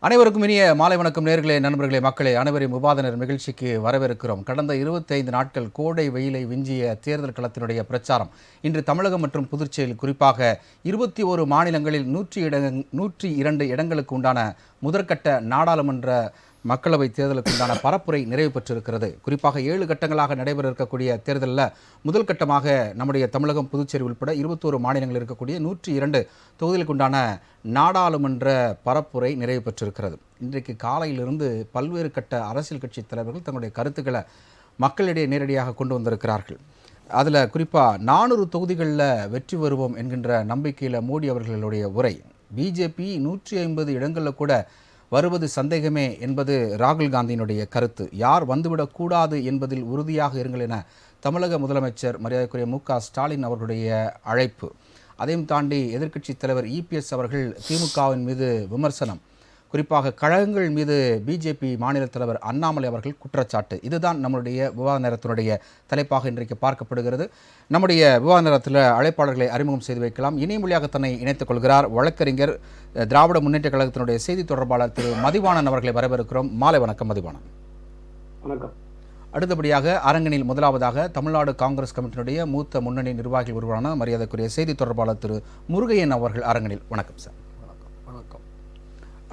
அனைவருக்கும் இனிய மாலை வணக்கம் நேர்களே, நண்பர்களே, மக்களே, அனைவரையும் உபாதனர் நிகழ்ச்சிக்கு வரவேற்கிறோம். கடந்த 25 நாட்கள் கோடை வெயிலை விஞ்சிய தேர்தல் களத்தினுடைய பிரச்சாரம் இன்று தமிழகம் மற்றும் புதுச்சேரியில் குறிப்பாக 21 மாநிலங்களில் 102 இடங்களுக்கு உண்டான முதற்கட்ட நாடாளுமன்ற மக்களவை தேர்தலுக்கு உண்டான பரப்புரை நிறைவு பெற்றிருக்கிறது. குறிப்பாக 7 கட்டங்களாக நடைபெற இருக்கக்கூடிய தேர்தலில் முதல் கட்டமாக நம்முடைய தமிழகம், புதுச்சேரி உள்பட 21 மாநிலங்களில் இருக்கக்கூடிய 102 தொகுதிகளுக்கு உண்டான நாடாளுமன்ற பரப்புரை நிறைவு பெற்றிருக்கிறது. இன்றைக்கு காலையிலிருந்து பல்வேறு கட்ட அரசியல் கட்சி தலைவர்கள் தங்களுடைய கருத்துக்களை மக்களிடையே நேரடியாக கொண்டு வந்திருக்கிறார்கள். அதில் குறிப்பாக 400 தொகுதிகளில் வெற்றி வருவோம் என்கின்ற நம்பிக்கையில் மோடி அவர்களுடைய உரை, பிஜேபி 150 இடங்களில் கூட வருவது சந்தேகமே என்பது ராகுல் காந்தியினுடைய கருத்து, யார் வந்துவிடக்கூடாது என்பதில் உறுதியாக இருங்கள் என தமிழக முதலமைச்சர் மரியாதைக்குரிய மு.க. ஸ்டாலின் அவர்களுடைய அழைப்பு, அதையும் தாண்டி எதிர்க்கட்சித் தலைவர் இபிஎஸ் அவர்கள் திமுகவின் மீது விமர்சனம், குறிப்பாக கழகங்கள் மீது பிஜேபி மாநில தலைவர் அண்ணாமலை அவர்கள் குற்றச்சாட்டு. இதுதான் நம்முடைய விவாத நேரத்தினுடைய தலைப்பாக இன்றைக்கு பார்க்கப்படுகிறது. நம்முடைய விவாத நேரத்தில் அழைப்பாளர்களை அறிமுகம் செய்து வைக்கலாம். இணைய மொழியாக தன்னை இணைத்துக் கொள்கிறார் வழக்கறிஞர், திராவிட முன்னேற்ற கழகத்தினுடைய செய்தி தொடர்பாளர் திரு மதிவாணன் அவர்களை வரவேற்கிறோம். மாலை வணக்கம் மதிவாணன். வணக்கம். அடுத்தபடியாக அரங்கனில் முதலாவதாக தமிழ்நாடு காங்கிரஸ் கமிட்டியினுடைய மூத்த முன்னணி நிர்வாகிகள் ஒருவரான மரியாதைக்குரிய செய்தி தொடர்பாளர் திரு முருகையன் அவர்கள் அரங்கனில். வணக்கம் சார். வணக்கம்.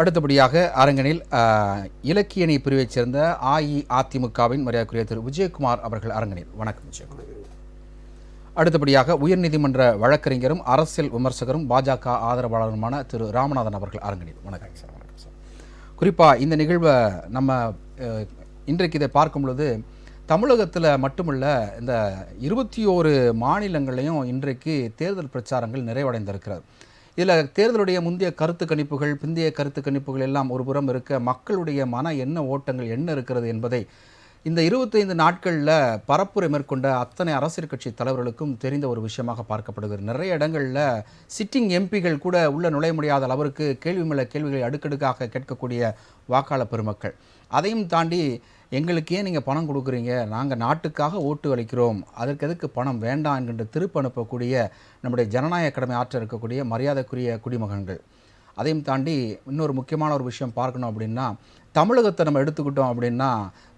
அடுத்தபடியாக அரங்கனில் இலக்கியணி பிரிவைச் சேர்ந்த அஇஅதிமுகவின் மரியாதைக்குரிய திரு விஜயகுமார் அவர்கள் அரங்கனில். வணக்கம் விஜயகுமார். அடுத்தபடியாக உயர்நீதிமன்ற வழக்கறிஞரும் அரசியல் விமர்சகரும் பாஜக ஆதரவாளருமான திரு ராமநாதன் அவர்கள் அரங்கனில். வணக்கம் சார். வணக்கம் சார். குறிப்பாக இந்த நிகழ்வை நம்ம இன்றைக்கு இதை பார்க்கும் பொழுது தமிழகத்தில் மட்டுமல்ல, இந்த 21 மாநிலங்களையும் இன்றைக்கு தேர்தல் பிரச்சாரங்கள் நிறைவடைந்திருக்கிறது. இதில் தேர்தலுடைய முந்தைய கருத்து கணிப்புகள், பிந்தைய கருத்து கணிப்புகள் எல்லாம் ஒரு புறம் இருக்க, மக்களுடைய மன எண்ண ஓட்டங்கள் என்ன இருக்கிறது என்பதை இந்த 25 நாட்களில் பரப்புரை மேற்கொண்ட அத்தனை அரசியல் கட்சி தலைவர்களுக்கும் தெரிந்த ஒரு விஷயமாக பார்க்கப்படுகிறது. நிறைய இடங்களில் சிட்டிங் எம்பிகள் கூட உள்ள நுழைய முடியாத அளவிற்கு கேள்வி மேல கேள்விகளை அடுக்கடுக்காக கேட்கக்கூடிய வாக்காளர் பெருமக்கள், அதையும் தாண்டி எங்களுக்கு ஏன் நீங்கள் பணம் கொடுக்குறீங்க, நாங்கள் நாட்டுக்காக ஓட்டு அளிக்கிறோம், அதற்கு எதுக்கு பணம் வேண்டாம் என்கின்ற திருப்பு அனுப்பக்கூடிய நம்முடைய ஜனநாயக கடமை ஆற்ற இருக்கக்கூடிய மரியாதைக்குரிய குடிமகன்கள். அதையும் தாண்டி இன்னொரு முக்கியமான ஒரு விஷயம் பார்க்கணும் அப்படின்னா, தமிழகத்தை நம்ம எடுத்துக்கிட்டோம் அப்படின்னா,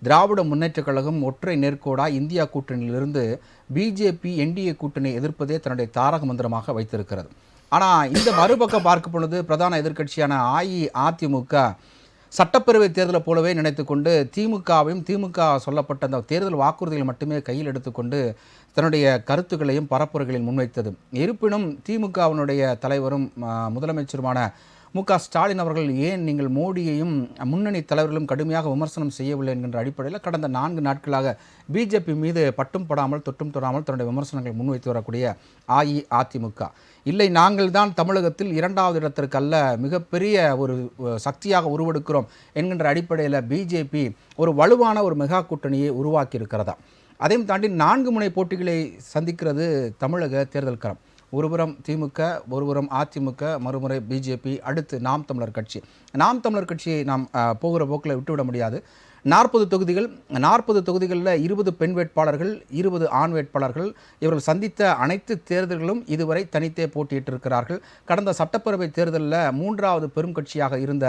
திராவிட முன்னேற்ற கழகம் ஒற்றை நேர்கோடாக இந்தியா கூட்டணியிலிருந்து பிஜேபி என்டிஏ கூட்டணி எதிர்ப்பதே தன்னுடைய தாரக மந்திரமாக வைத்திருக்கிறது. ஆனால் இந்த மறுபக்கம் பார்க்கும் பொழுது பிரதான எதிர்க்கட்சியான அஇஅதிமுக சட்டப்பேரவை தேர்தலை போலவே நினைத்து கொண்டு திமுக சொல்லப்பட்ட அந்த தேர்தல் வாக்குறுதிகளை மட்டுமே கையில் எடுத்துக்கொண்டு தன்னுடைய கருத்துக்களையும் பரப்புரைகளையும் முன்வைத்தது. இருப்பினும் திமுகவினுடைய தலைவரும் முதலமைச்சருமான மு.க. ஸ்டாலின் அவர்கள் ஏன் நீங்கள் மோடியையும் முன்னணி தலைவர்களும் கடுமையாக விமர்சனம் செய்யவில்லை என்கின்ற அடிப்படையில் கடந்த 4 நாட்களாக பிஜேபி மீது பட்டும் படாமல் தொட்டும் தொடாமல் தன்னுடைய விமர்சனங்களை முன்வைத்து வரக்கூடிய அஇஅதிமுக, இல்லை நாங்கள் தான் தமிழகத்தில் 2வது இடத்திற்கு அல்ல மிகப்பெரிய ஒரு சக்தியாக உருவெடுக்கிறோம் என்கின்ற அடிப்படையில் பிஜேபி ஒரு வலுவான ஒரு மெகா கூட்டணியை உருவாக்கி இருக்கிறதா. அதையும் தாண்டி 4 முனை போட்டிகளை சந்திக்கிறது தமிழக தேர்தல் களம். ஒருபுறம் திமுக, ஒருபுறம் அதிமுக, மறுமுறை பிஜேபி, அடுத்து நாம் தமிழர் கட்சி. நாம் தமிழர் கட்சியை நாம் போகிற போக்கில் விட்டுவிட முடியாது. 40 தொகுதிகள், 40 தொகுதிகளில் 20 பெண் வேட்பாளர்கள், 20 ஆண் வேட்பாளர்கள். இவர்கள் சந்தித்த அனைத்து தேர்தல்களும் இதுவரை தனித்தே போட்டியிட்டிருக்கிறார்கள். கடந்த சட்டப்பேரவை தேர்தலில் 3வது பெரும் கட்சியாக இருந்த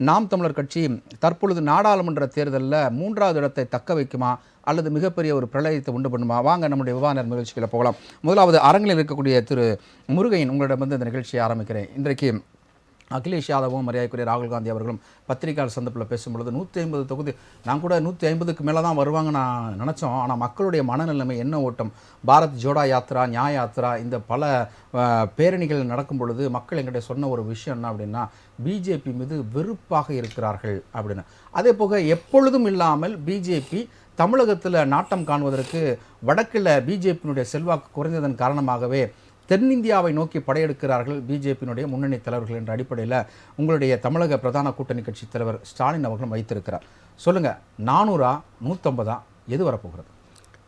நாம் தமிழர் கட்சி தற்பொழுது நாடாளுமன்ற தேர்தலில் 3வது இடத்தை தக்க வைக்குமா அல்லது மிகப்பெரிய ஒரு பிரளயத்தை உண்டு பண்ணுமா? வாங்க நம்முடைய விவாத நிகழ்ச்சிகளை போகலாம். முதலாவது அரங்கில் இருக்கக்கூடிய திரு முருகையன், உங்களிடம் இந்த நிகழ்ச்சியை ஆரம்பிக்கிறேன். இன்றைக்கு அகிலேஷ் யாதவும் மரியாதைக்குரிய ராகுல் காந்தி அவர்களும் பத்திரிகையாளர் சந்திப்பில் பேசும்பொழுது 150 தொகுதி, நான் கூட 150க்கு மேலே தான் வருவாங்க நான் நினச்சோம், ஆனால் மக்களுடைய மனநிலைமை என்ன ஓட்டம், பாரத் ஜோடா யாத்ரா, நியாய யாத்ரா, இந்த பல பேரணிகள் நடக்கும் பொழுது மக்கள் எங்கிட்ட சொன்ன ஒரு விஷயம் என்ன அப்படின்னா, பிஜேபி மீது வெறுப்பாக இருக்கிறார்கள் அப்படின்னு. அதே போக எப்பொழுதும் இல்லாமல் பிஜேபி தமிழகத்தில் நாட்டம் காணுவதற்கு வடக்கில் பிஜேபியினுடைய செல்வாக்கு குறைந்ததன் காரணமாகவே தென்னிந்தியாவை நோக்கி படையெடுக்கிறார்கள் பிஜேபியினுடைய முன்னணி தலைவர்கள் என்ற அடிப்படையில் உங்களுடைய தமிழக பிரதான கூட்டணி கட்சி தலைவர் ஸ்டாலின் அவர்களும் வைத்திருக்கிறார். சொல்லுங்கள், 400 150 எது வரப்போகிறது?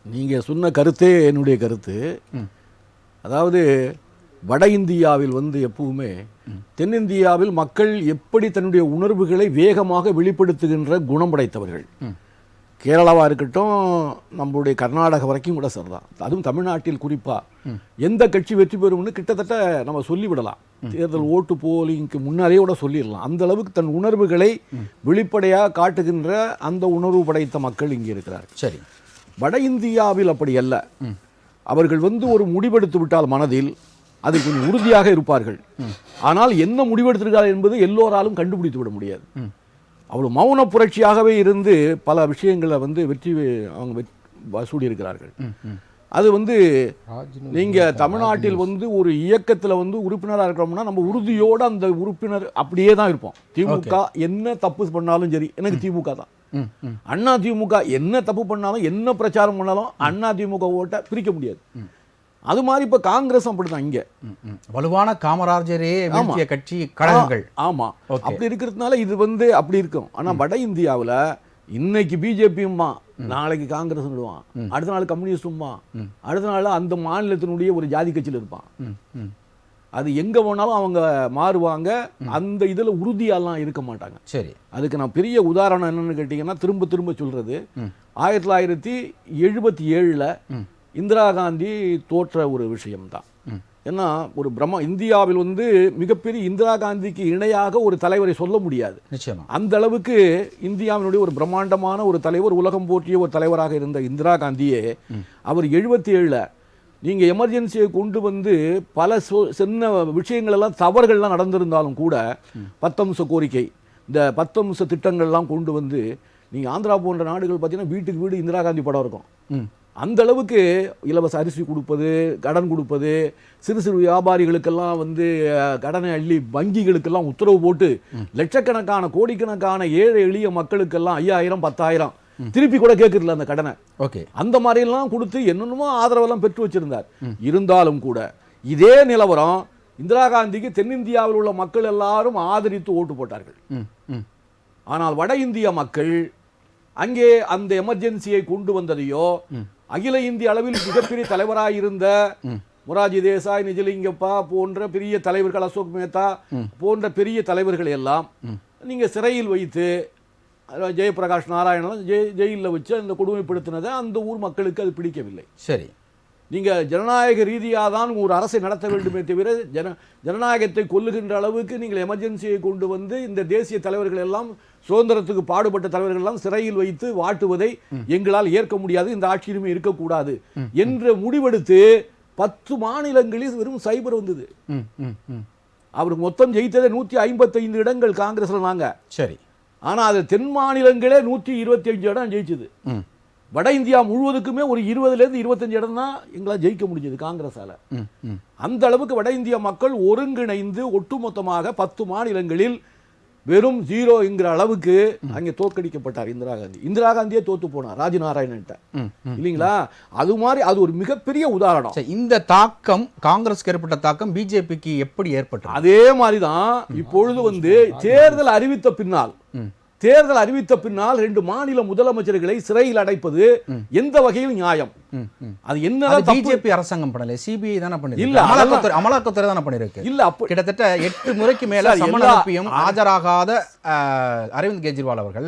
நீங்கள் சொன்ன கருத்தே என்னுடைய கருத்து. அதாவது வட இந்தியாவில் எப்பவுமே தென்னிந்தியாவில் மக்கள் எப்படி தன்னுடைய உணர்வுகளை வேகமாக வெளிப்படுத்துகின்ற குணம் படைத்தவர்கள். கேரளாவாக இருக்கட்டும், நம்மளுடைய கர்நாடகா வரைக்கும் கூட சரிதான். அதுவும் தமிழ்நாட்டில் குறிப்பாக எந்த கட்சி வெற்றி பெறும்னு கிட்டத்தட்ட நம்ம சொல்லிவிடலாம். தேர்தல் ஓட்டு போலிங்க்கு முன்னாலே கூட சொல்லிடலாம். அந்த அளவுக்கு தன் உணர்வுகளை வெளிப்படையாக காட்டுகின்ற அந்த உணர்வு படைத்த மக்கள் இங்கே இருக்கிறார். சரி, வட இந்தியாவில் அப்படி அல்ல. அவர்கள் ஒரு முடிவெடுத்து விட்டால் மனதில் அது கொஞ்சம் உறுதியாக இருப்பார்கள். ஆனால் என்ன முடிவெடுத்திருக்கிறார்கள் என்பது எல்லோராலும் கண்டுபிடித்து விட முடியாது. அவ்வளோ மௌன புரட்சியாகவே இருந்து பல விஷயங்களை வெற்றி அவங்க சூடியிருக்கிறார்கள். அது நீங்கள் தமிழ்நாட்டில் ஒரு இயக்கத்தில் உறுப்பினராக இருக்கிறோம்னா நம்ம உறுதியோடு அந்த உறுப்பினர் அப்படியே தான் இருப்போம். திமுக என்ன தப்பு பண்ணாலும் சரி, எனக்கு திமுக தான். அண்ணா திமுக என்ன தப்பு பண்ணாலும் என்ன பிரச்சாரம் பண்ணாலும் அண்ணா திமுக ஓட்டை பிரிக்க முடியாது. அது மாதிரி இப்ப காங்கிரஸ் அப்படிதான். இங்க வலுவான காமராஜரே வீழ்த்திய கட்சி கழகங்கள். ஆமா, அப்படி இருக்கிறதுனால இது அப்படி இருக்கும். ஆனா வட இந்தியாவில் இன்னைக்கு பிஜேபியும்மா, நாளைக்கு காங்கிரஸ் விடுவான், அடுத்த நாள் கம்யூனிஸ்டும்மா, அடுத்த நாள் அந்த மாநிலத்தினுடைய ஒரு ஜாதி கட்சியில் இருப்பான். அது எங்க போனாலும் அவங்க மாறுவாங்க. அந்த இதுல உறுதியாலாம் இருக்க மாட்டாங்க. சரி, அதுக்கு நான் பெரிய உதாரணம் என்னன்னு கேட்டீங்கன்னா, திரும்ப திரும்ப சொல்றது, 1977 இந்திரா காந்தி தோற்ற ஒரு விஷயம்தான். ஏன்னா ஒரு இந்தியாவில் மிகப்பெரிய இந்திரா காந்திக்கு இணையாக ஒரு தலைவரை சொல்ல முடியாது. நிச்சயமா அந்த அளவுக்கு இந்தியாவினுடைய ஒரு பிரம்மாண்டமான ஒரு தலைவர், உலகம் போற்றிய ஒரு தலைவராக இருந்த இந்திரா காந்தியே அவர் 77 நீங்கள் எமர்ஜென்சியை கொண்டு பல சின்ன விஷயங்கள் எல்லாம் தவறுகள்லாம் நடந்திருந்தாலும் கூட 10 அம்ச கோரிக்கை, இந்த 10 அம்ச திட்டங்கள்லாம் கொண்டு நீங்கள் ஆந்திரா போன்ற நாடுகள் பார்த்தீங்கன்னா வீட்டுக்கு வீடு இந்திரா காந்தி படம் இருக்கும். அந்த அளவுக்கு இலவச அரிசி கொடுப்பது, கடன் கொடுப்பது, சிறு சிறு வியாபாரிகளுக்கெல்லாம் கடனை அள்ளி வங்கிகளுக்கெல்லாம் உத்தரவு போட்டு லட்சக்கணக்கான கோடிக்கணக்கான ஏழை எளிய மக்களுக்கெல்லாம் 5000 10,000 திருப்பி கூட கேட்கறதில்ல அந்த கடனை. ஓகே, அந்த மாதிரிலாம் கொடுத்து என்னென்னமோ ஆதரவெல்லாம் பெற்று வச்சிருந்தார். இருந்தாலும் கூட இதே நிலவரம் இந்திரா காந்திக்கு தென்னிந்தியாவில் உள்ள மக்கள் எல்லாரும் ஆதரித்து ஓட்டு போட்டார்கள். ஆனால் வட இந்திய மக்கள் அங்கே அந்த எமர்ஜென்சியை கொண்டு வந்ததையோ, அகில இந்திய அளவில் மிகப்பெரிய தலைவராக இருந்த மொராஜி தேசாய், நிஜலிங்கப்பா போன்ற பெரிய தலைவர்கள், அசோக் மேத்தா போன்ற பெரிய தலைவர்கள் எல்லாம் நீங்க சிறையில் வைத்து, ஜெயபிரகாஷ் நாராயணன் ஜெயிலில் வச்சு அந்த கொடுமைப்படுத்தினதை அந்த ஊர் மக்களுக்கு அது பிடிக்கவில்லை. சரி, நீங்க ஜனநாயக ரீதியாக தான் ஒரு அரசை நடத்த வேண்டுமே தவிர ஜனநாயகத்தை கொல்லுகின்ற அளவுக்கு நீங்கள் எமர்ஜென்சியை கொண்டு இந்த தேசிய தலைவர்கள் எல்லாம், சுதந்திரத்துக்கு பாடுபட்ட தலைவர்கள் எல்லாம் சிறையில் வைத்து வாட்டுவதை எங்களால் ஏற்க முடியாது, இந்த ஆட்சியிலுமே இருக்கக்கூடாது என்ற முடிவெடுத்து 10 மாநிலங்களில் வெறும் சைபர் வந்தது. அவருக்கு மொத்தம் ஜெயித்ததே 155 இடங்கள் காங்கிரஸ்ல நாங்க. சரி, ஆனா அது தென் மாநிலங்களே 125 இடம் ஜெயிச்சது. வட இந்தியா முழுவதுக்குமே ஒரு 20 to 25 இடம் தான் எங்களால் ஜெயிக்க முடிஞ்சது காங்கிரஸால. அந்த அளவுக்கு வட இந்திய மக்கள் ஒருங்கிணைந்து ஒட்டுமொத்தமாக 10 மாநிலங்களில் வெறும் 0 என்கிற அளவுக்கு அங்கே தோற்கடிக்கப்பட்டார் இந்திரா காந்தி. இந்திரா காந்தியே தோத்து போனார் ராஜநாராயணன் இல்லைங்களா? அது மாதிரி அது ஒரு மிகப்பெரிய உதாரணம். இந்த தாக்கம், காங்கிரஸ் ஏற்பட்ட தாக்கம் பிஜேபிக்கு எப்படி ஏற்பட்டது? அதே மாதிரிதான் இப்பொழுது தேர்தல் அறிவித்த பின்னால் 2 மாநில முதலமைச்சர்களை சிறையில் அடைப்பது எந்த வகையில் நியாயம்? அது என்ன பிஜேபி அரசாங்கம் பண்ணல, சிபிஐ தானே பண்ணிருக்கு. இல்ல, அமலாக்கத்துறை தானே பண்ணிருக்கு. இல்ல, கிட்டத்தட்ட 8 முறைக்கு மேல சம்மன் அனுப்பியும் ஆஜராகாத அரவிந்த் கெஜ்ரிவால் அவர்கள்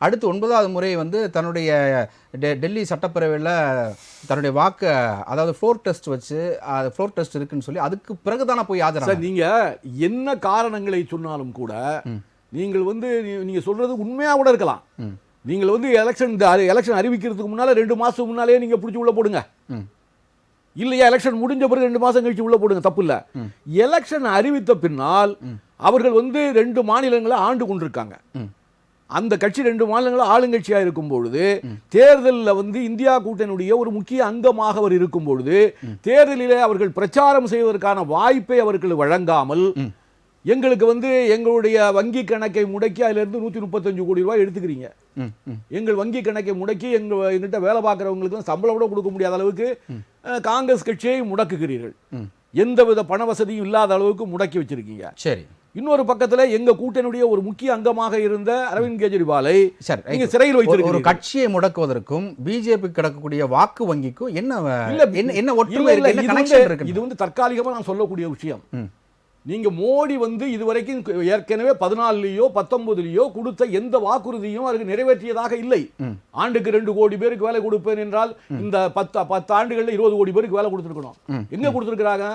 அடுத்து 9வது முறை தன்னுடைய டெல்லி சட்டப்பேரவையில் தன்னுடைய வாக்கு, அதாவது ஃப்ளோர் டெஸ்ட் வச்சு, ஃப்ளோர் டெஸ்ட் இருக்குன்னு சொல்லி அதுக்கு பிறகுதானே போய் ஆஜராக. நீங்க என்ன காரணங்களை சொன்னாலும் கூட நீங்கள் நீங்க சொல்றது உண்மையா கூட இருக்கலாம். நீங்கள் எலெக்ஷன் அறிவிக்கிறதுக்கு முன்னால 2 மாசம் முன்னாலே நீங்க பிடிச்சி உள்ள போடுங்க. இல்லையா, எலெக்ஷன் முடிஞ்ச பிறகு 2 மாசம் கழிச்சு உள்ள போடுங்க, தப்பு இல்ல. எலெக்ஷன் அறிவித்த பின்னால் அவர்கள் 2 மாநிலங்களை ஆண்டு கொண்டிருக்காங்க. அந்த கட்சி 2 மாநிலங்கள் ஆளுங்கட்சியாக இருக்கும் பொழுது, தேர்தலில் இந்தியா கூட்டணியுடைய ஒரு முக்கிய அங்கமாக அவர் இருக்கும் பொழுது, தேர்தலிலே அவர்கள் பிரச்சாரம் செய்வதற்கான வாய்ப்பை அவர்கள் வழங்காமல், எங்களுக்கு எங்களுடைய வங்கி கணக்கை முடக்கி அதிலிருந்து 135 கோடி ரூபாய் எடுத்துக்கிறீங்க, எங்கள் வங்கி கணக்கை முடக்கி எங்கிட்ட வேலை பார்க்குறவங்களுக்கு சம்பளம் கூட கொடுக்க முடியாத அளவுக்கு காங்கிரஸ் கட்சியை முடக்குகிறீர்கள், எந்தவித பண வசதியும் இல்லாத அளவுக்கு முடக்கி வச்சிருக்கீங்க. சரி, இன்னொரு பக்கத்துல எங்க கூட்டணியுடைய ஒரு முக்கிய அங்கமாக இருந்த அரவிந்த் கெஜ்ரிவாலை நீங்க சிறையில் வைத்திருக்கீங்க. ஒரு கட்சியை முடக்குவதற்கும் பிஜேபி கிடக்கக்கூடிய வாக்கு வங்கிக்கும் என்ன ஒற்றுமை இருக்கு? இது தற்காலிகமா நான் சொல்லக்கூடிய விஷயம். நீங்க மோடி வந்து இதுவரைக்கும் ஏற்கனவே 14லயோ 19லயோ கொடுத்த எந்த வாக்குறுதியும் அதுக்கு நிறைவேற்றியதாக இல்லை. ஆண்டுக்கு 2 கோடி பேருக்கு வேலை கொடுப்பேன் என்றால் இந்த 10 ஆண்டுகள்ல 20 கோடி பேருக்கு வேலை கொடுத்துருக்கணும். எங்க கொடுத்துருக்காங்க?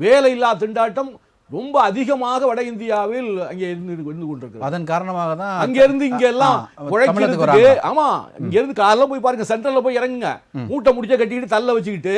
வேலை இல்லா திண்டாட்டம் ரொம்ப அதிகமாக வட இந்தியாவில் அங்கே இருந்து கொண்டிருக்கு. அதன் காரணமாக தான் அங்க இருந்து இங்க எல்லாம் உழைக்கிறதுக்கு. ஆமா, இங்க இருந்து காலைல போய் பாருங்க, சென்ட்ரல்ல போய் இறங்குங்க, மூட்டை முடிச்ச கட்டிக்கிட்டு தள்ள வச்சுக்கிட்டு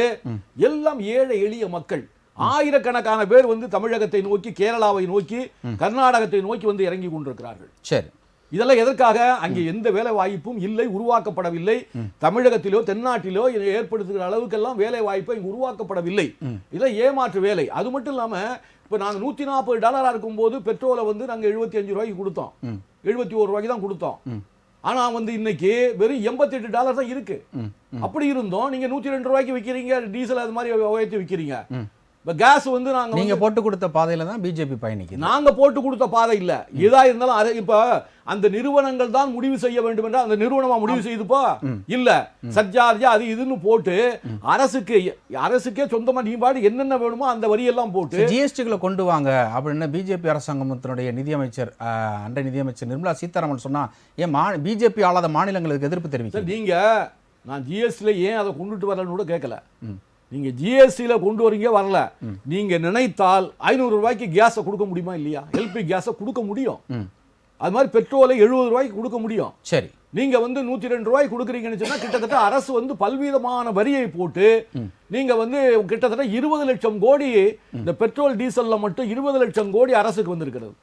எல்லாம் ஏழை எளிய மக்கள். ஆயிரக்கணக்கான பேர் வந்து தமிழகத்தை நோக்கி, கேரளாவை நோக்கி, கர்நாடகத்தை நோக்கி வந்து இறங்கி கொண்டிருக்கிறார்கள். சரி, இதெல்லாம் எதற்காக? அங்கே எந்த வேலை வாய்ப்பும் இல்லை, உருவாக்கப்படவில்லை. தமிழகத்திலோ தென்னாட்டிலோ ஏற்படுத்துகிற அளவுக்கெல்லாம் வேலை வாய்ப்பு இங்கு உருவாக்கப்படவில்லை. இதெல்லாம் ஏமாற்று வேலை. அது மட்டும் இல்லாம இப்ப நாங்க $140 இருக்கும்போது பெட்ரோலை வந்து நாங்க 75 ரூபாய்க்கு கொடுத்தோம், 71 ரூபாய்க்கு தான் கொடுத்தோம். ஆனா வந்து இன்னைக்கு வெறும் $88 தான் இருக்கு. அப்படி இருந்தோம் நீங்க 102 ரூபாய்க்கு விற்கிறீங்க, டீசல் அது மாதிரி உயர்த்தி விற்கிறீங்க. இப்ப கேஸ் வந்து நீங்க போட்டு கொடுத்த பாதையில தான் பிஜேபி பயணிக்குது. நாங்க போட்டு கொடுத்த பாதை இல்ல. எதா இருந்தாலும் இப்ப அந்த நிறுவனங்கள் தான் முடிவு செய்ய வேண்டும் என்றால் அந்த நிறுவனமா முடிவு செய்துப்பா இல்ல, சர்ச்சார்ஜா அது இதுன்னு போட்டு அரசுக்கே சொந்தமா நீ பாடு என்னென்ன வேணுமோ அந்த வரியெல்லாம் போட்டு ஜிஎஸ்டிகளை கொண்டு வாங்க அப்படின்னு பிஜேபி அரசாங்கத்தினுடைய நிதியமைச்சர் அன்றைய நிதியமைச்சர் நிர்மலா சீதாராமன் சொன்னா ஏன் பிஜேபி ஆளாத மாநிலங்களுக்கு எதிர்ப்பு தெரிவிக்க? நீங்க நான் ஜிஎஸ்டில ஏன் அதை கொண்டுட்டு வரலன்னு கூட கேட்கல. நீங்க ஜிஎஸ்டில கொண்டு வரீங்க, வரல. நீங்க நினைத்தால் 500 ரூபாய்க்கு கேஸை கொடுக்க முடியுமா இல்லையா? எல்பி கேஸை கொடுக்க முடியும். அது மாதிரி பெட்ரோலை 70 ரூபாய்க்கு கொடுக்க முடியும். சரி, நீங்க வந்து 102 ரூபாய்க்கு கொடுக்குறீங்கன்னு சொன்னா கிட்டத்தட்ட அரசு வந்து பல்விதமான வரியை போட்டு நீங்க வந்து கிட்டத்தட்ட 20 லட்சம் கோடி இந்த பெட்ரோல் டீசல்ல மட்டும் 20 லட்சம் கோடி அரசுக்கு வந்திருக்கிறது.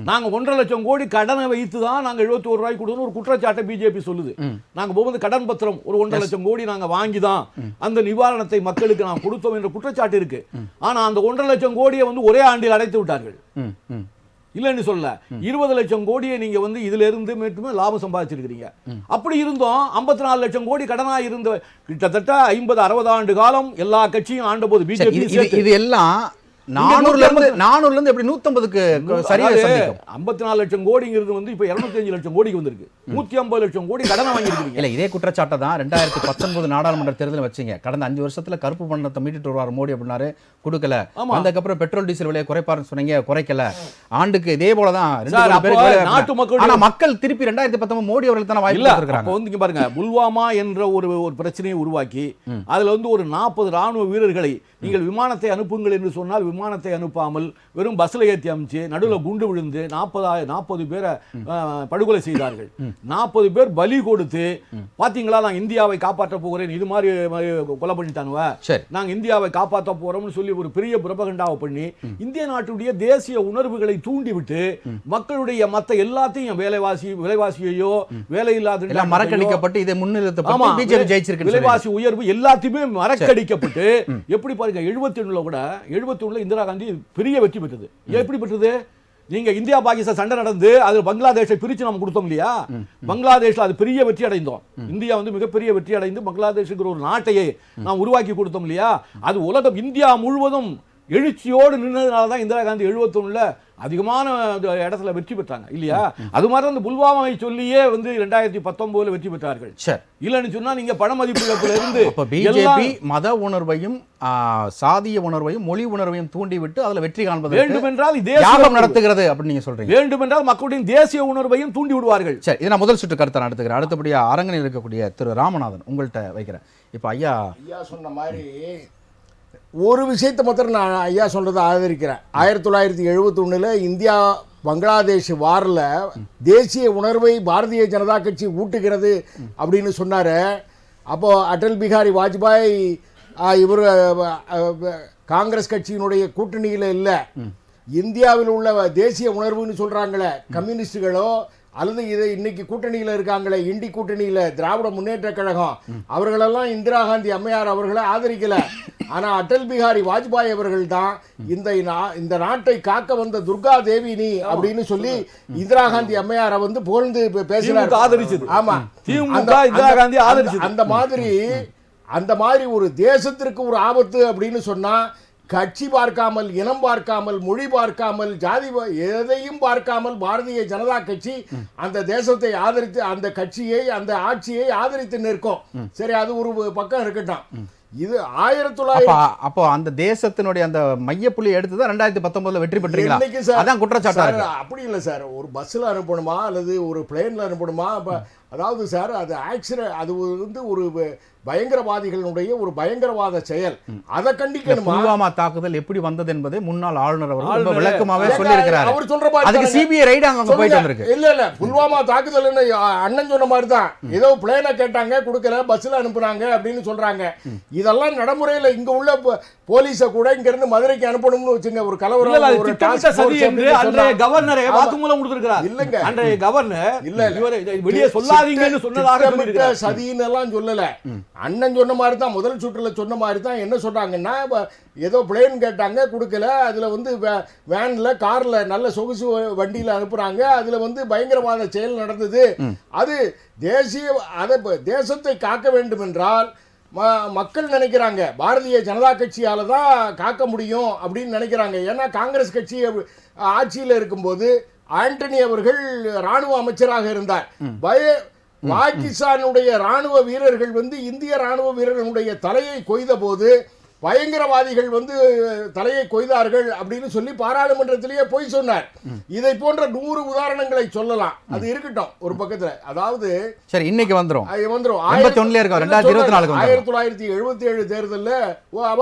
நாங்க 1.5 லட்சம் கோடி கடனை வைத்து தான் நாங்க 71 ரூபாய்க்கு கொடுக்கணும் ஒரு குற்றச்சாட்டை பிஜேபி சொல்லுது. நாங்க போகும்போது கடன் பத்திரம் ஒரு 1.5 லட்சம் கோடி நாங்க வாங்கி தான் அந்த நிவாரணத்தை மக்களுக்கு நாம் கொடுத்தோம் என்ற குற்றச்சாட்டு இருக்கு. ஆனா அந்த 1.5 லட்சம் கோடியை வந்து ஒரே ஆண்டில் அடைத்து விட்டார்கள். இல்லன்னு சொல்ல 20 லட்சம் கோடியை நீங்க வந்து இதுல இருந்து மட்டுமே லாபம் சம்பாதிச்சிருக்கீங்க. அப்படி இருந்தோம் 54 லட்சம் கோடி கடனா இருந்த கிட்டத்தட்ட 50-60 ஆண்டு காலம் எல்லா கட்சியும் ஆண்ட போது பிஜேபி இது எல்லாம் 400ல இருந்து எப்படி 150க்கு சரியா சந்திக்கும். 54 லட்சம் கோடிங்கிறது வந்து இப்ப 205 லட்சம் கோடிக்கு வந்திருக்கு. 150 லட்சம் கோடி கடனை வாங்கியிருக்கீங்க. இல்ல இதே குற்றச்சாட்டை தான் 2019 நாடாளுமன்ற தேர்தலில் வச்சீங்க. கடந்த 5 வருஷத்துல கருப்பு பணத்தை மீட்டுட்டு வருவார் மோடி அப்படின்னாரு, கொடுக்கல. அதுக்கப்புறம் பெட்ரோல் டீசல் விலையை குறைப்பாருன்னு சொன்னீங்க, குறைக்கல. ஆண்டுக்கு இதே போலதான் நாட்டு மக்கள். ஆனா மக்கள் திருப்பி 2019 மோடி அவர்களுக்கு தானே வாய்ப்பு கொடுத்திருக்காங்க. அப்ப வந்து பாருங்க, புல்வாமா என்ற ஒரு பிரச்சனையை உருவாக்கி அதுல வந்து ஒரு 40 ராணுவ வீரர்களை நீங்கள் விமானத்தை அனுப்புங்கள் என்று சொன்னால் விமானத்தை அனுப்பாமல் வெறும் பஸ்ல ஏற்றி அமைச்சு நடுவில் குண்டு விழுந்து 40 பேரை படுகொலை செய்தார்கள். 40 பேர் பலி கொடுத்து பாத்தீங்களா நான் இந்தியாவை காப்பாற்ற போகிறேன், இது மாதிரி கொலை பண்ணிட்டானுவ, நாங்க இந்தியாவை காப்பாற்ற போறோம்னு சொல்லி ஒரு பெரிய புரபகண்டாவை பண்ணி இந்திய நாட்டுடைய தேசிய உணர்வுகளை தூண்டிவிட்டு மக்களுடைய மத்த எல்லாத்தையும் விலைவாசியையோ வேலையில்லாத மறக்கடிக்கப்பட்டு இதை முன்னிறுத்தப்பட்டு பிஜேபி ஜெயிச்சிருக்கு. விலைவாசி உயர்வு எல்லாத்தையுமே மறக்கடிக்கப்பட்டு எப்படி பாருங்க 71ல கூட 71ல இந்திரா காந்தி பெரிய வெற்றி பெற்றது. எப்படி பெற்றது? நீங்க இந்தியா பாகிஸ்தான் சண்டை நடந்து அது பங்களாதேஷை பிரிச்சு நம்ம கொடுத்தோம் இல்லையா? பங்களாதேஷ்ல அது பெரிய வெற்றி அடைந்தோம். இந்தியா வந்து மிகப்பெரிய வெற்றி அடைந்து பங்களாதேஷுக்கு ஒரு நாட்டையே நாம் உருவாக்கி கொடுத்தோம் இல்லையா? அது உலகம் இந்தியா முழுவதும் எழுச்சியோடு நின்றதுனால தான் இந்திரா காந்தி 71ல அதிகமான இடத்துல வெற்றி பெற்றாங்க இல்லையா? அது மாதிரி அந்த புல்வாமாவை சொல்லியே வந்து 2019 வெற்றி பெற்றார்கள். இல்லன்னு சொன்னா நீங்க பண மதிப்பு இழப்புல இருந்து பிஜேபி மத உணர்வையும் சாதிய உணர்வையும் மொழி உணர்வையும் தூண்டிவிட்டு அதுல வெற்றி காண்பது வேண்டும் என்றால் யாகம் நடத்துகிறது அப்படின்னு நீங்க சொல்றீங்க. வேண்டும் என்றால் மக்களுடைய தேசிய உணர்வையும் தூண்டி விடுவார்கள். சரி, இதை நான் முதல் சுற்று கருத்தை நடத்துகிறேன். அடுத்தபடியா அரங்கனில் இருக்கக்கூடிய திரு ராமநாதன் உங்கள்கிட்ட வைக்கிறேன். இப்ப ஐயா சொன்ன மாதிரி ஒரு விஷயத்தை மாத்திரம் நான் ஐயா சொல்றதை ஆதரிக்கிறேன். 1971 இந்தியா பங்களாதேஷ் வாரில் தேசிய உணர்வை பாரதிய ஜனதா கட்சி ஊட்டுகிறது அப்படின்னு சொன்னார். அப்போது அடல் பிகாரி வாஜ்பாய் இவர் காங்கிரஸ் கட்சியினுடைய கூட்டணியில் இல்லை, இந்தியாவில் உள்ள தேசிய உணர்வுன்னு சொல்கிறாங்களே கம்யூனிஸ்டுகளோ அல்லது இதை இன்னைக்கு கூட்டணியில் இருக்காங்களே இண்டி கூட்டணியில் திராவிட முன்னேற்ற கழகம் அவர்களெல்லாம் இந்திரா காந்தி அம்மையார் அவர்களை ஆதரிக்கல. ஆனா அடல் பிகாரி வாஜ்பாய் அவர்கள் தான் இந்த நாட்டை காக்க வந்த துர்கா தேவி நீ அப்படின்னு சொல்லி இந்திரா காந்தி அம்மையாரை வந்து புகழ்ந்து பேசினார். ஆமா, அந்த மாதிரி ஒரு தேசத்திற்கு ஒரு ஆபத்து அப்படின்னு சொன்னா கட்சி பார்க்காமல், இனம் பார்க்காமல், மொழி பார்க்காமல், ஜாதி எதையும் பார்க்காமல் பாரதிய ஜனதா கட்சி அந்த தேசத்தை ஆதரித்து அந்த கட்சியை அந்த ஆட்சியை ஆதரித்து நிற்கும். சரி, அது ஒரு பக்கம் இருக்கட்டும். இது 1900 அப்போ அந்த தேசத்தினுடைய அந்த மையப்புள்ளி எடுத்து தான் 2019 வெற்றி பெற்றீங்களா? என்னைக்கு சார்? அதான் குற்றச்சாட்டா சார், இருக்கு. அப்படி இல்லை சார். ஒரு பஸ்ஸில் அனுப்பணுமா அல்லது ஒரு பிளேனில் அனுப்பணுமா? அதாவது சார், அது ஆக்சிடென்ட், அது வந்து ஒரு பயங்கரவாதிகளுடைய ஒரு பயங்கரவாத செயல். அதை கண்டிக்கணுமா? புல்வாமா தாக்குதல் எப்படி வந்தது என்பதை முன்னாள் ஆளுநர் அவர்கள் ரொம்ப விளக்கமாவே சொல்லியிருக்கிறாரு. அவர் சொல்ற மாதிரி அதுக்கு சிபிஐ ரைடு அங்க போயிட்டு வந்திருக்கு. இல்ல புல்வாமா தாக்குதல் அண்ணன் சொன்ன மாதிரி தான். ஏதோ பிளேனை கேட்டாங்க, கொடுக்கல, பஸ்ல அனுப்புனாங்க அப்படின்னு சொல்றாங்க. இதெல்லாம் நடைமுறையில இங்க உள்ள போலீஸ கூட இங்க இருந்து மதுரைக்கு அனுப்பணும்னு வச்சுங்க. ஒரு கலவரம், ஒரு டாஸ்க் சதி என்று அன்றைய கவர்னர் வாக்குமூலம் கொடுத்திருக்கிறார். இல்லங்க, அன்றைய கவர்னர் இல்ல வெளியே சொல்லாதீங்கன்னு சொன்னதாக சொல்லியிருக்கார். சதின்னு எல்லாம் சொல்லல. அண்ணன் சொன்ன மாதிரி தான், முதல் சுற்றுல சொன்ன மாதிரி தான். என்ன சொல்றாங்கன்னா, ஏதோ பிளேன் கேட்டாங்க, கொடுக்கல, அதுல வந்து வேன்ல, கார்ல, நல்ல சொகுசு வண்டியில அனுப்புறாங்க, அதுல வந்து பயங்கரவாத செயல் நடந்தது. அது தேசத்தை காக்க வேண்டும் என்றால் மக்கள் நினைக்கிறாங்க பாரதிய ஜனதா கட்சியால தான் காக்க முடியும் அப்படின்னு நினைக்கிறாங்க. ஏன்னா காங்கிரஸ் கட்சி ஆட்சியில் இருக்கும்போது ஆண்டனி அவர்கள் ராணுவ அமைச்சராக இருந்தார். பாகிஸ்தானுடைய ராணுவ வீரர்கள் வந்து இந்திய ராணுவ வீரர்களுடைய தலையை கொய்த போது பயங்கரவாதிகள் வந்து தலையை கொய்தார்கள் அப்படின்னு சொல்லி பாராளுமன்றத்திலேயே போய் சொன்னார். இதை போன்ற 100 உதாரணங்களை சொல்லலாம். அது இருக்கட்டும் ஒரு பக்கத்துல. அதாவது சரி, இன்னைக்கு வந்துரும் 1977 தேர்தல்ல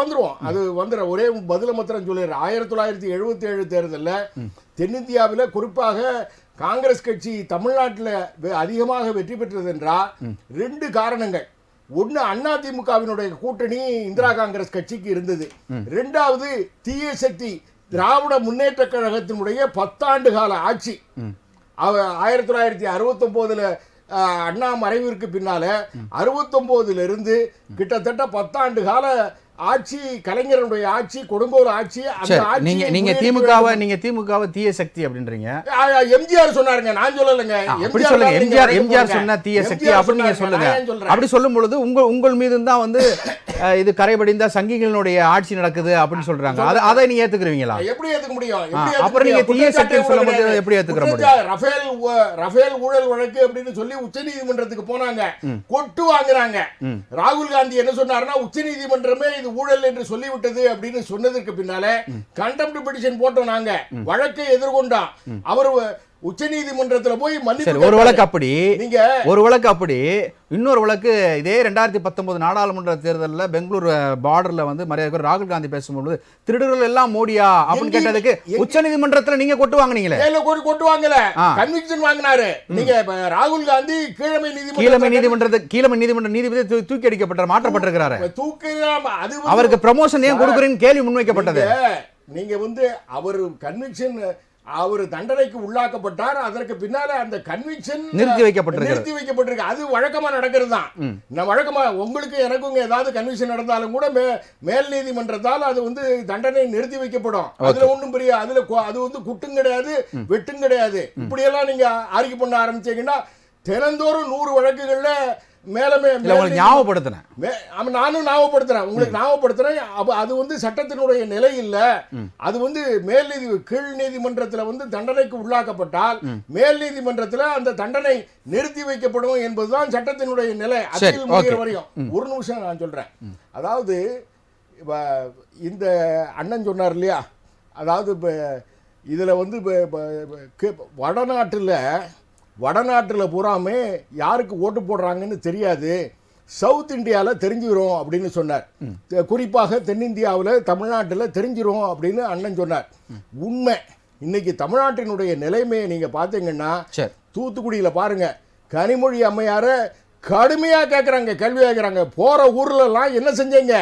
வந்துருவோம். அது வந்துற ஒரே பதில மாத்திரம் சொல்லிடுறேன். 1977 தேர்தல்ல தென்னிந்தியாவில் குறிப்பாக காங்கிரஸ் கட்சி தமிழ்நாட்டில் அதிகமாக வெற்றி பெற்றது என்றால் 2 காரணங்கள். ஒன்னு, அதிமுகவினுடைய கூட்டணி இந்திரா காங்கிரஸ் கட்சிக்கு இருந்தது. 2வது, தீய சக்தி திராவிட முன்னேற்ற கழகத்தினுடைய 10 ஆண்டு கால ஆட்சி. 1969 அண்ணா மறைவிற்கு பின்னால 69 இருந்து கிட்டத்தட்ட 10 ஆண்டு கால ஆட்சி, கலைஞருடைய ஆட்சி, கொடுங்கோல் ஆட்சி. நீங்க திமுகவை தீய சக்தி அப்படின்றீங்க. எம்ஜிஆர் சொன்னாருங்க, நான் சொல்லலைங்க. எம்ஜிஆர் சொன்ன தீய சக்தி அப்படி நீங்க சொல்லுங்க. அப்படி சொல்லும் பொழுது உங்கள் மீது தான் வந்து இது கரைபடிந்த சங்கிகளினுடைய ஆட்சி நடக்குது அப்படின்னு சொல்றாங்க. அதை நீங்க ஏத்துக்குறீங்களா? எப்படி ஏத்துக்க முடியும்? அப்புறம் நீங்க தீய சக்தி சொல்லும்போது எப்படி ஏத்துக்கிற முடியும்? ரஃபேல் ஊழல் வழக்கு அப்படின்னு சொல்லி உச்சநீதிமன்றத்துக்கு போனாங்க, கொட்டு வாங்குறாங்க. ராகுல் காந்தி என்ன சொன்னாருன்னா, உச்சநீதிமன்றமே இது ஊழல் என்று சொல்லிவிட்டது அப்படின்னு சொன்னதற்கு பின்னால கண்டெம்ட் பெட்டிஷன் போட்டோம். நாங்க வழக்கை எதிர்கொண்டோம். அவர் உச்ச நீதிமன்றத்தில் போய் மன்னிப்பு. ஒரு வழக்கு அப்படி, ஒரு வழக்கு அப்படி, இன்னொரு வழக்கு இதே 2019 நாடாளுமன்ற தேர்தலில் பெங்களூர் பார்டர்ல வந்து மரியாதை ராகுல் காந்தி பேசும்போது திருடர்கள் எல்லாம் மோடியா அப்படின்னு கேட்டதுக்கு உச்ச நீதிமன்றத்தில் நீங்க கொட்டு வாங்குனீங்களே. கொட்டு வாங்கல, கன்விக்ஷன் வாங்கினாரு. நீங்க ராகுல் காந்தி கீழமை நீதிமன்ற நீதிபதி தூக்கி அடிக்கப்பட்ட மாற்றப்பட்டிருக்கிறாரு. அவருக்கு ப்ரமோஷன் ஏன் கொடுக்குறேன்னு கேள்வி முன்வைக்கப்பட்டது. நீங்க வந்து அவர் கன்விக்ஷன், அவர் தண்டனைக்கு உள்ளாக்கப்பட்டார். அதற்கு பின்னால அந்த கன்விக்ஷன் நிறுத்தி வைக்கப்பட்டிருக்கு. அது வழக்கமா நடக்கிறது தான். நான் வழக்கமா உங்களுக்கு எனக்கும் ஏதாவது கன்விக்ஷன் நடந்தாலும் கூட மேல் நீதிமன்றத்தால் அது வந்து தண்டனை நிறுத்தி வைக்கப்படும். அதுல ஒண்ணும் பெரிய அது வந்து குட்டும் கிடையாது, வெட்டும் கிடையாது. இப்படி எல்லாம் நீங்க ஆர்கியூ பண்ண ஆரம்பிச்சீங்கன்னா தினந்தோறும் 100 வழக்குகள்ல ஞாபகப்படுத்துறேன், நானும் ஞாபகப்படுத்துறேன், உங்களுக்கு ஞாபகப்படுத்துறேன். அது வந்து சட்டத்தினுடைய நிலை இல்ல. அது வந்து கீழ் நீதிமன்றத்தில் வந்து தண்டனைக்கு உள்ளாக்கப்பட்டால் மேல் நீதிமன்றத்தில் அந்த தண்டனை நிறுத்தி வைக்கப்படும் என்பதுதான் சட்டத்தினுடைய நிலை. அதில் முடிகிற வரையும். ஒரு நிமிஷம் நான் சொல்றேன். அதாவது இந்த அண்ணன் சொன்னார் இல்லையா, அதாவது இதுல வந்து வடநாட்டில் பூராமே யாருக்கு ஓட்டு போடுறாங்கன்னு தெரியாது, சவுத் இந்தியாவில் தெரிஞ்சிடும் அப்படின்னு சொன்னார். குறிப்பாக தென்னிந்தியாவில், தமிழ்நாட்டில் தெரிஞ்சிடும் அப்படின்னு அண்ணன் சொன்னார். உண்மை. இன்னைக்கு தமிழ்நாட்டினுடைய நிலைமையை நீங்க பார்த்தீங்கன்னா, தூத்துக்குடியில் பாருங்க, கனிமொழி அம்மையார கடுமையா கேட்கறாங்க, கேள்வி கேட்கறாங்க. போற ஊர்ல எல்லாம் என்ன செஞ்சீங்க?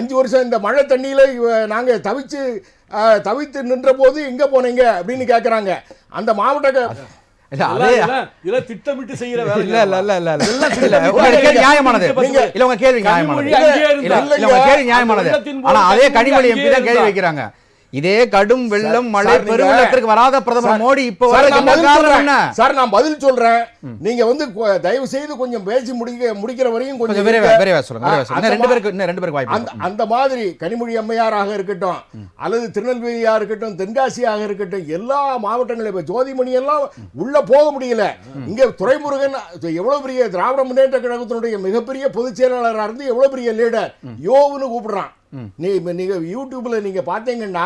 5 வருஷம் இந்த மழை தண்ணியில நாங்க தவித்து நின்ற போது எங்க போனீங்க அப்படின்னு கேட்கறாங்க. அந்த மாவட்ட திட்டமிட்டு செய்யற நியாயமானது. உங்க கேள்வி நியாயமானது. ஆனா அதே கனிமொழி எம்பி தான் கேள்வி வைக்கிறாங்க. இதே கடும் வெள்ளம் மழை சார், பெருவெள்ளத்திற்கு வராத பிரதமர் மோடி இப்போ சார், வரைக்கும் நான் பதில் காரணம் சொல்றேன். என்ன? சார் நான் பதில் சொல்றேன். நீங்க வந்து தயவு செய்து கொஞ்சம் பேசி முடிக்கிற வரையும் கொஞ்சம் கொஞ்சம் விரைவா சொல்லுங்க. இன்னும் ரெண்டு பேருக்கு வாய்ப்பு அந்த அந்த மாதிரி கனிமொழி அம்மையாராக இருக்கட்டும் அல்லது திருநெல்வேலியா இருக்கட்டும் தென்காசியாக இருக்கட்டும் எல்லா மாவட்டங்களும் இப்ப ஜோதிமணி எல்லாம் உள்ள போக முடியல. இங்க துரைமுருகன் எவ்வளவு பெரிய திராவிட முன்னேற்ற கழகத்தினுடைய மிகப்பெரிய பொதுச் செயலாளராக இருந்து எவ்வளவு பெரிய லீடர் யோவுன்னு கூப்பிடுறான். நீங்க யூடியூப்ல நீங்க பாத்தீங்கன்னா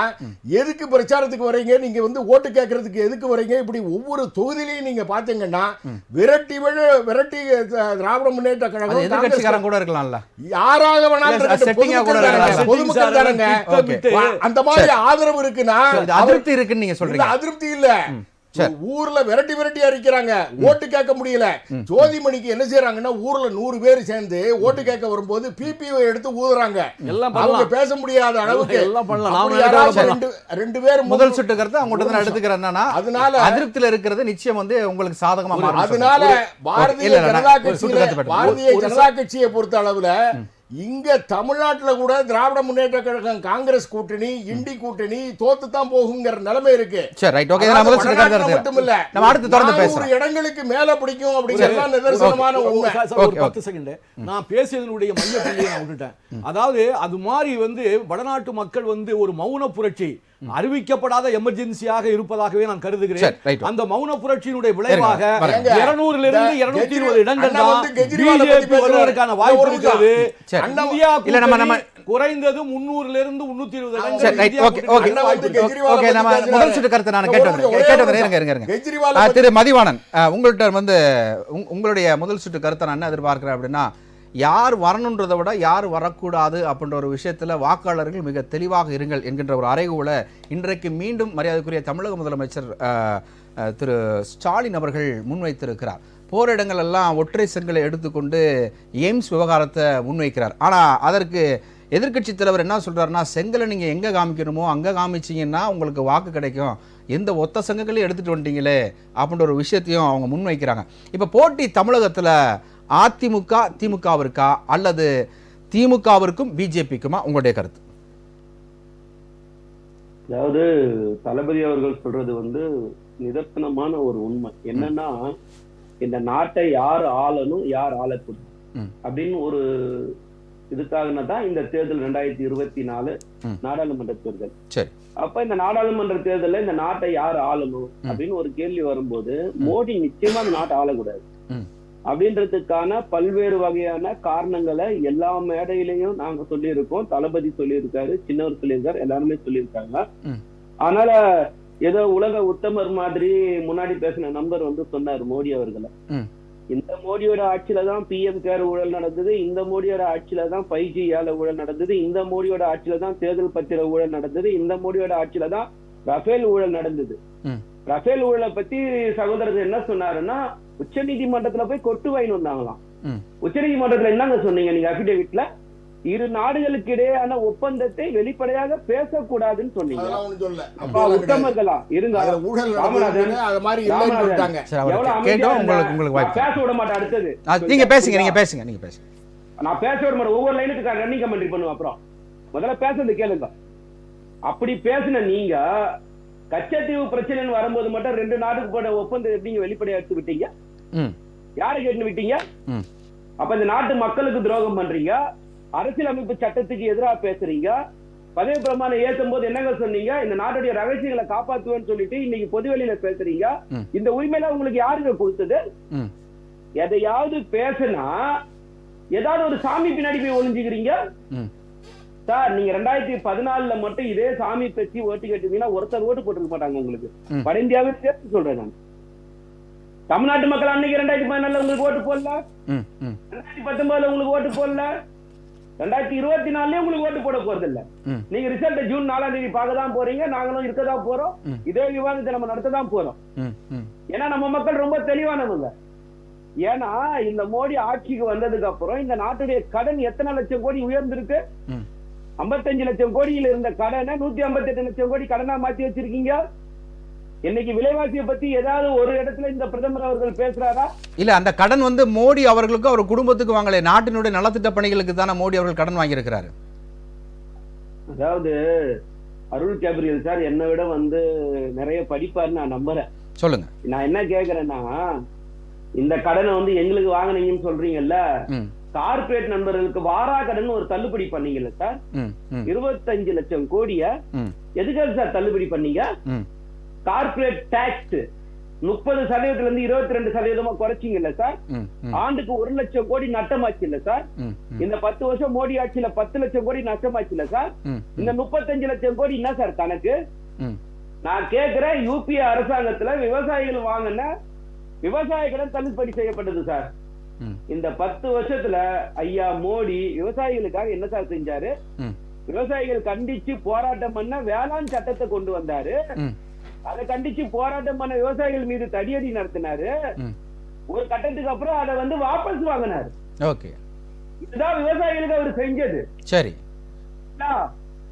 எதுக்கு பிரச்சாரத்துக்கு வரீங்க, நீங்க வந்து ஓட்டு கேட்கறதுக்கு எதுக்கு வரீங்க, இப்படி ஒவ்வொரு தொகுதியிலையும் நீங்க பாத்தீங்கன்னா விரட்டி திராவிட முன்னேற்ற கழகம் எதிர்கட்சிக்காரன் கூட இருக்கலாம்ல, யாராக வேணாலும் இருக்கட்டும், பொதுமக்கள் தானங்க. அந்த மாதிரி ஆதரவு இருக்குன்னா அதிருப்தி இருக்குன்னு நீங்க சொல்றீங்க. அதிருப்தி இல்ல, ஊர்ல விரட்டி அடிக்கிறாங்க, ஓட்டு கேட்க முடியல. ஜோதிமணிக்கு என்ன செய்யறாங்கன்னா ஊர்ல 100 பேர் சேர்ந்து ஓட்டு கேட்க வரும்போது பிபிஓ எடுத்து ஊதுறாங்க. அவங்க பேச முடியாத அளவுக்கு ரெண்டு பேர் முதல் சுட்டு கருத்து அவங்க எடுத்துக்கிறேன்னா அதனால அதிருப்தியில இருக்கிறது நிச்சயம் வந்து உங்களுக்கு சாதகமா மாறும். அதனால பாரதிய ஜனதா கட்சியை பொறுத்த அளவுல இங்க தமிழ்நாட்டுல கூட திராவிட முன்னேற்ற கழகம் காங்கிரஸ் கூட்டணி இண்டி கூட்டணி தோத்து தான் போகுங்கிற நிலைமை இருக்கு. சரி, ரைட், ஓகே. நான் முதல் சுட்டு கருத்து மட்டும் இல்ல, நம்ம அடுத்து தொடர்ந்து பேசலாம். இடங்களுக்கு மேல பிடிக்கும் அப்படிங்கறது நிதர்சனமான உண்மை. ஒரு 10 செகண்ட் நான் பேசியதனுடைய மைய புள்ளியை நான் விட்டுட்டேன். அதாவது அது மாதிரி வந்து வடநாட்டு மக்கள் வந்து ஒரு மௌன புரட்சி அறிவிக்கப்படாத எமர்ஜென்சியாக இருப்பதாகவே நான் கருதுகிறேன். அந்த மௌன புரட்சியினுடைய விளைவாக 200 இருந்து 220 இடங்கள் தான் பிஜேபி வருவதற்கான வாய்ப்பு இருக்கிறது. இந்தியா குறைந்தது 300 இருந்து 320 திரு மதிவாணன், உங்கள்கிட்ட வந்து உங்களுடைய முதல் சுற்று கருத்தை நான் என்ன எதிர்பார்க்கிறேன் அப்படின்னா, யார் வரணுன்றதை விட யார் வரக்கூடாது அப்படின்ற ஒரு விஷயத்தில் வாக்காளர்கள் மிக தெளிவாக இருங்கள் என்கின்ற ஒரு அறைகூலை இன்றைக்கு மீண்டும் மரியாதைக்குரிய தமிழக முதலமைச்சர் திரு ஸ்டாலின் அவர்கள் முன்வைத்திருக்கிறார். போரிடங்கள் எல்லாம் ஒற்றை செங்கலை எடுத்துக்கொண்டு எய்ம்ஸ் விவகாரத்தை முன்வைக்கிறார். ஆனால் அதற்கு எதிர்க்கட்சி தலைவர் என்ன சொல்கிறாருன்னா, செங்கலை நீங்கள் எங்கே காமிக்கணுமோ அங்கே காமிச்சிங்கன்னா உங்களுக்கு வாக்கு கிடைக்கும், எந்த ஒத்த செங்கலையும் எடுத்துகிட்டு வந்துட்டீங்களே அப்படின்ற ஒரு விஷயத்தையும் அவங்க முன்வைக்கிறாங்க. இப்போ போட்டி தமிழகத்தில் அதிமுக திமுகவிற்கா அல்லது திமுகவிற்கும் பிஜேபிக்குமா, உங்களுடைய கருத்து? அதாவது தளபதி அவர்கள் சொல்றது வந்து நிதர்சனமான ஒரு உண்மை. என்னன்னா, இந்த நாட்டை யார் ஆளணும் யார் ஆளக்கூடும் அப்படின்னு ஒரு இதுக்காக தான் இந்த தேர்தல் 2024 நாடாளுமன்ற தேர்தல். அப்ப இந்த நாடாளுமன்ற தேர்தலில் இந்த நாட்டை யார் ஆளணும் அப்படின்னு ஒரு கேள்வி வரும்போது மோடி நிச்சயமா இந்த நாட்டை ஆளக்கூடாது அப்படின்றதுக்கான பல்வேறு வகையான காரணங்களை எல்லா மேடையிலையும் நாங்க சொல்லியிருக்கோம். தளபதி சொல்லியிருக்காரு, சின்னவர் சொல்லியிருக்காரு, எல்லாருமே சொல்லியிருக்காங்க. அதனால ஏதோ உலக உத்தமர் மாதிரி முன்னாடி பேசின நம்பர் வந்து சொன்னார் மோடி அவர்களை. இந்த மோடியோட ஆட்சியில தான் பிஎம் கேர் ஊழல் நடந்தது, இந்த மோடியோட ஆட்சியில தான் 5G ஊழல் நடந்தது, இந்த மோடியோட ஆட்சியில தான் தேர்தல் பத்திர ஊழல் நடந்தது, இந்த மோடியோட ஆட்சியில தான் ரஃபேல் ஊழல் நடந்தது. ரஃபேல் ஊழலை பத்தி சகோதரர் என்ன சொன்னாருன்னா, உச்ச நீதிமன்றத்துல போய் கொட்டு வாங்கி வந்தாங்களாம். உச்ச நீதிமன்றத்துல என்னங்க சொன்னீங்க நீங்க அபிடேவிட்ல? இரு நாடுகளுக்கு இடையேயான ஒப்பந்தத்தை வெளிப்படையாக பேசக்கூடாதுன்னு சொன்னீங்க. உத்தமர்களா இருங்க, பேச விட மாட்டேன். அடுத்தது நீங்க பேசுங்க. நான் பேச விட மாட்டேன். ஒவ்வொரு லைனுக்கு ரன்னிங் கமெண்ட்ரி பண்ணுவேன். அப்புறம் முதல்ல பேசுறது கேளுங்க. அப்படி பேசின நீங்க கச்சத்தீவு பிரச்சனைன்னு வரும்போது மட்டும் 2 நாடுக்கு போட ஒப்பந்தம் எப்படிங்க வெளிப்படையா எடுத்து விட்டீங்க? யாரை கேட்டு விட்டீங்க? அப்ப இந்த நாட்டு மக்களுக்கு துரோகம் பண்றீங்க, அரசியலமைப்பு சட்டத்துக்கு எதிராக பேசுறீங்க. பதவி பிரமாணம் ஏற்றும் போது என்னங்க சொன்னீங்க? இந்த நாட்டுடைய ரகசியங்களை காப்பாற்றுவேன்னு சொல்லிட்டு இன்னைக்கு பொதுவெளியில பேசுறீங்க. இந்த உரிமையில உங்களுக்கு யாருங்க கொடுத்தது? எதையாவது பேசினா ஏதாவது ஒரு சாமி பின்னாடி போய் ஒளிஞ்சுக்கிறீங்க சார். நீங்க 2014 மட்டும் இதே சாமி பற்றி ஓட்டு கேட்டீங்கன்னா ஒருத்தர் ஓட்டு போட்டுக்க மாட்டாங்க உங்களுக்கு. வட இந்தியாவே சேர்த்து சொல்றேன் நான். தமிழ்நாட்டு மக்கள் அன்னைக்கு 2014 உங்களுக்கு ஓட்டு போடல, 2019 உங்களுக்கு ஓட்டு போடல, 2024 உங்களுக்கு ஓட்டு போட போறது இல்ல. நீங்க ரிசல்ட் ஜூன் 4ஆம் தேதி பார்க்க தான் போறீங்க, நாங்களும் இருக்கதான் போறோம், இதே விவாதத்தை நம்ம நடத்ததான் போறோம். ஏன்னா நம்ம மக்கள் ரொம்ப தெளிவானவங்க. ஏன்னா இந்த மோடி ஆட்சிக்கு வந்ததுக்கு அப்புறம் இந்த நாட்டுடைய கடன் எத்தனை லட்சம் கோடி உயர்ந்திருக்கு? 55 லட்சம் கோடியில் இருந்த கடனை 158 லட்சம் கோடி கடனா மாத்தி வச்சிருக்கீங்க. இன்னைக்கு விலைவாசியை பத்தி ஏதாவது ஒரு இடத்துல இந்த பிரதமர் அவர்கள் பேசுறாரா? இல்ல, அந்த கடன் வந்து மோடி அவர்களுக்கு அவர் குடும்பத்துக்கு வாங்கல, நாட்டினுடைய நலத்திட்ட பணிகளுக்கு தானே மோடி அவர்கள் கடன் வாங்கி இருக்கிறாரு. அதாவது அருள் கேப்ரியல் சார் என்னை விட வந்து நிறைய படிப்பாருன்னு நான் நம்புறேன். சொல்லுங்க. நான் என்ன கேக்குறேன்னா, இந்த கடனை வந்து எங்களுக்கு வாங்குனீங்கன்னு சொல்றீங்கல்ல, கார்பரேட் நண்பர்களுக்கு வாரா கடன் ஒரு தள்ளுபடி பண்ணீங்கல்ல சார், 25 லட்சம் கோடிய எதுக்காக சார் தள்ளுபடி பண்ணீங்க? கார்பரேட் டாக்ஸ் 30% இருந்து 22% குறைச்சிங்கல்ல சார். ஆண்டுக்கு 1 லட்சம் கோடி நட்டமாச்சு இல்ல சார். இந்த 10 வருஷம் மோடி ஆட்சியில 10 லட்சம் கோடி நட்டமாச்சு இல்ல சார். இந்த 35 லட்சம் கோடி என்ன சார் கணக்கு? நான் கேக்குறேன், யூபிஏ அரசாங்கத்துல விவசாயிகள் வாங்கின விவசாய கடன் தள்ளுபடி செய்யப்பட்டது சார். இந்த 10 வருஷத்துல ஐயா மோடி விவசாயிகளுக்காக என்ன சார் செஞ்சாரு? விவசாயிகள் கண்டிச்சு போராட்டம் பண்ண வேளாண் சட்டத்தை கொண்டு வந்தாரு. அதை கண்டிச்சு போராட்டம் பண்ண விவசாயிகள் மீது தடியடி நடத்தினாரு. ஒரு கட்டத்துக்கு அப்புறம் அதை வந்து வாபஸ் வாங்கினாரு. ஓகே, இதுதான் விவசாயிகளுக்கு அவர் செஞ்சது. சரி,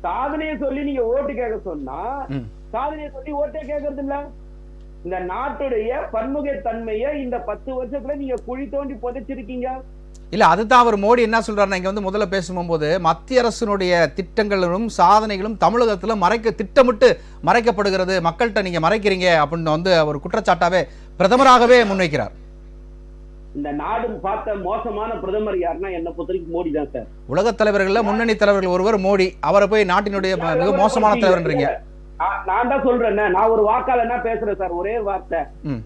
சாதனையை சொல்லி நீங்க ஓட்டு கேட்க சொன்னா சாதனையை சொல்லி ஓட்டே கேட்கறது இல்ல. இந்த நாட்டுடைய பன்முகத்தன்மையை இந்த 10 வருஷத்துல நீங்க குழி தோண்டி புதைச்சிருக்கீங்க. இல்ல அதுதான் அவர் மோடி என்ன சொல்றாருன்னா, இங்க வந்து முதல்ல பேசும்போது மத்திய அரசினுடைய திட்டங்களும் சாதனைகளும் தமிழகத்துல திட்டமிட்டு மறைக்கப்படுகிறது, மக்கள்கிட்ட நீங்க மறைக்கிறீங்க அப்படின்னு வந்து அவர் குற்றச்சாட்டாவே பிரதமராகவே முன்வைக்கிறார். இந்த நாடு பார்த்த மோசமான பிரதமர் யாருன்னா என்ன பொறுத்தவரைக்கும் மோடி தான் சார். உலக தலைவர்கள்ல முன்னணி தலைவர்கள் ஒருவர் மோடி, அவரை போய் நாட்டினுடைய மிக மோசமான தலைவர்ன்றீங்க. நான் தான் சொல்றேன், நான் ஒரு வாக்காளர் என்ன பேசுறேன் சார், ஒரே வார்த்தை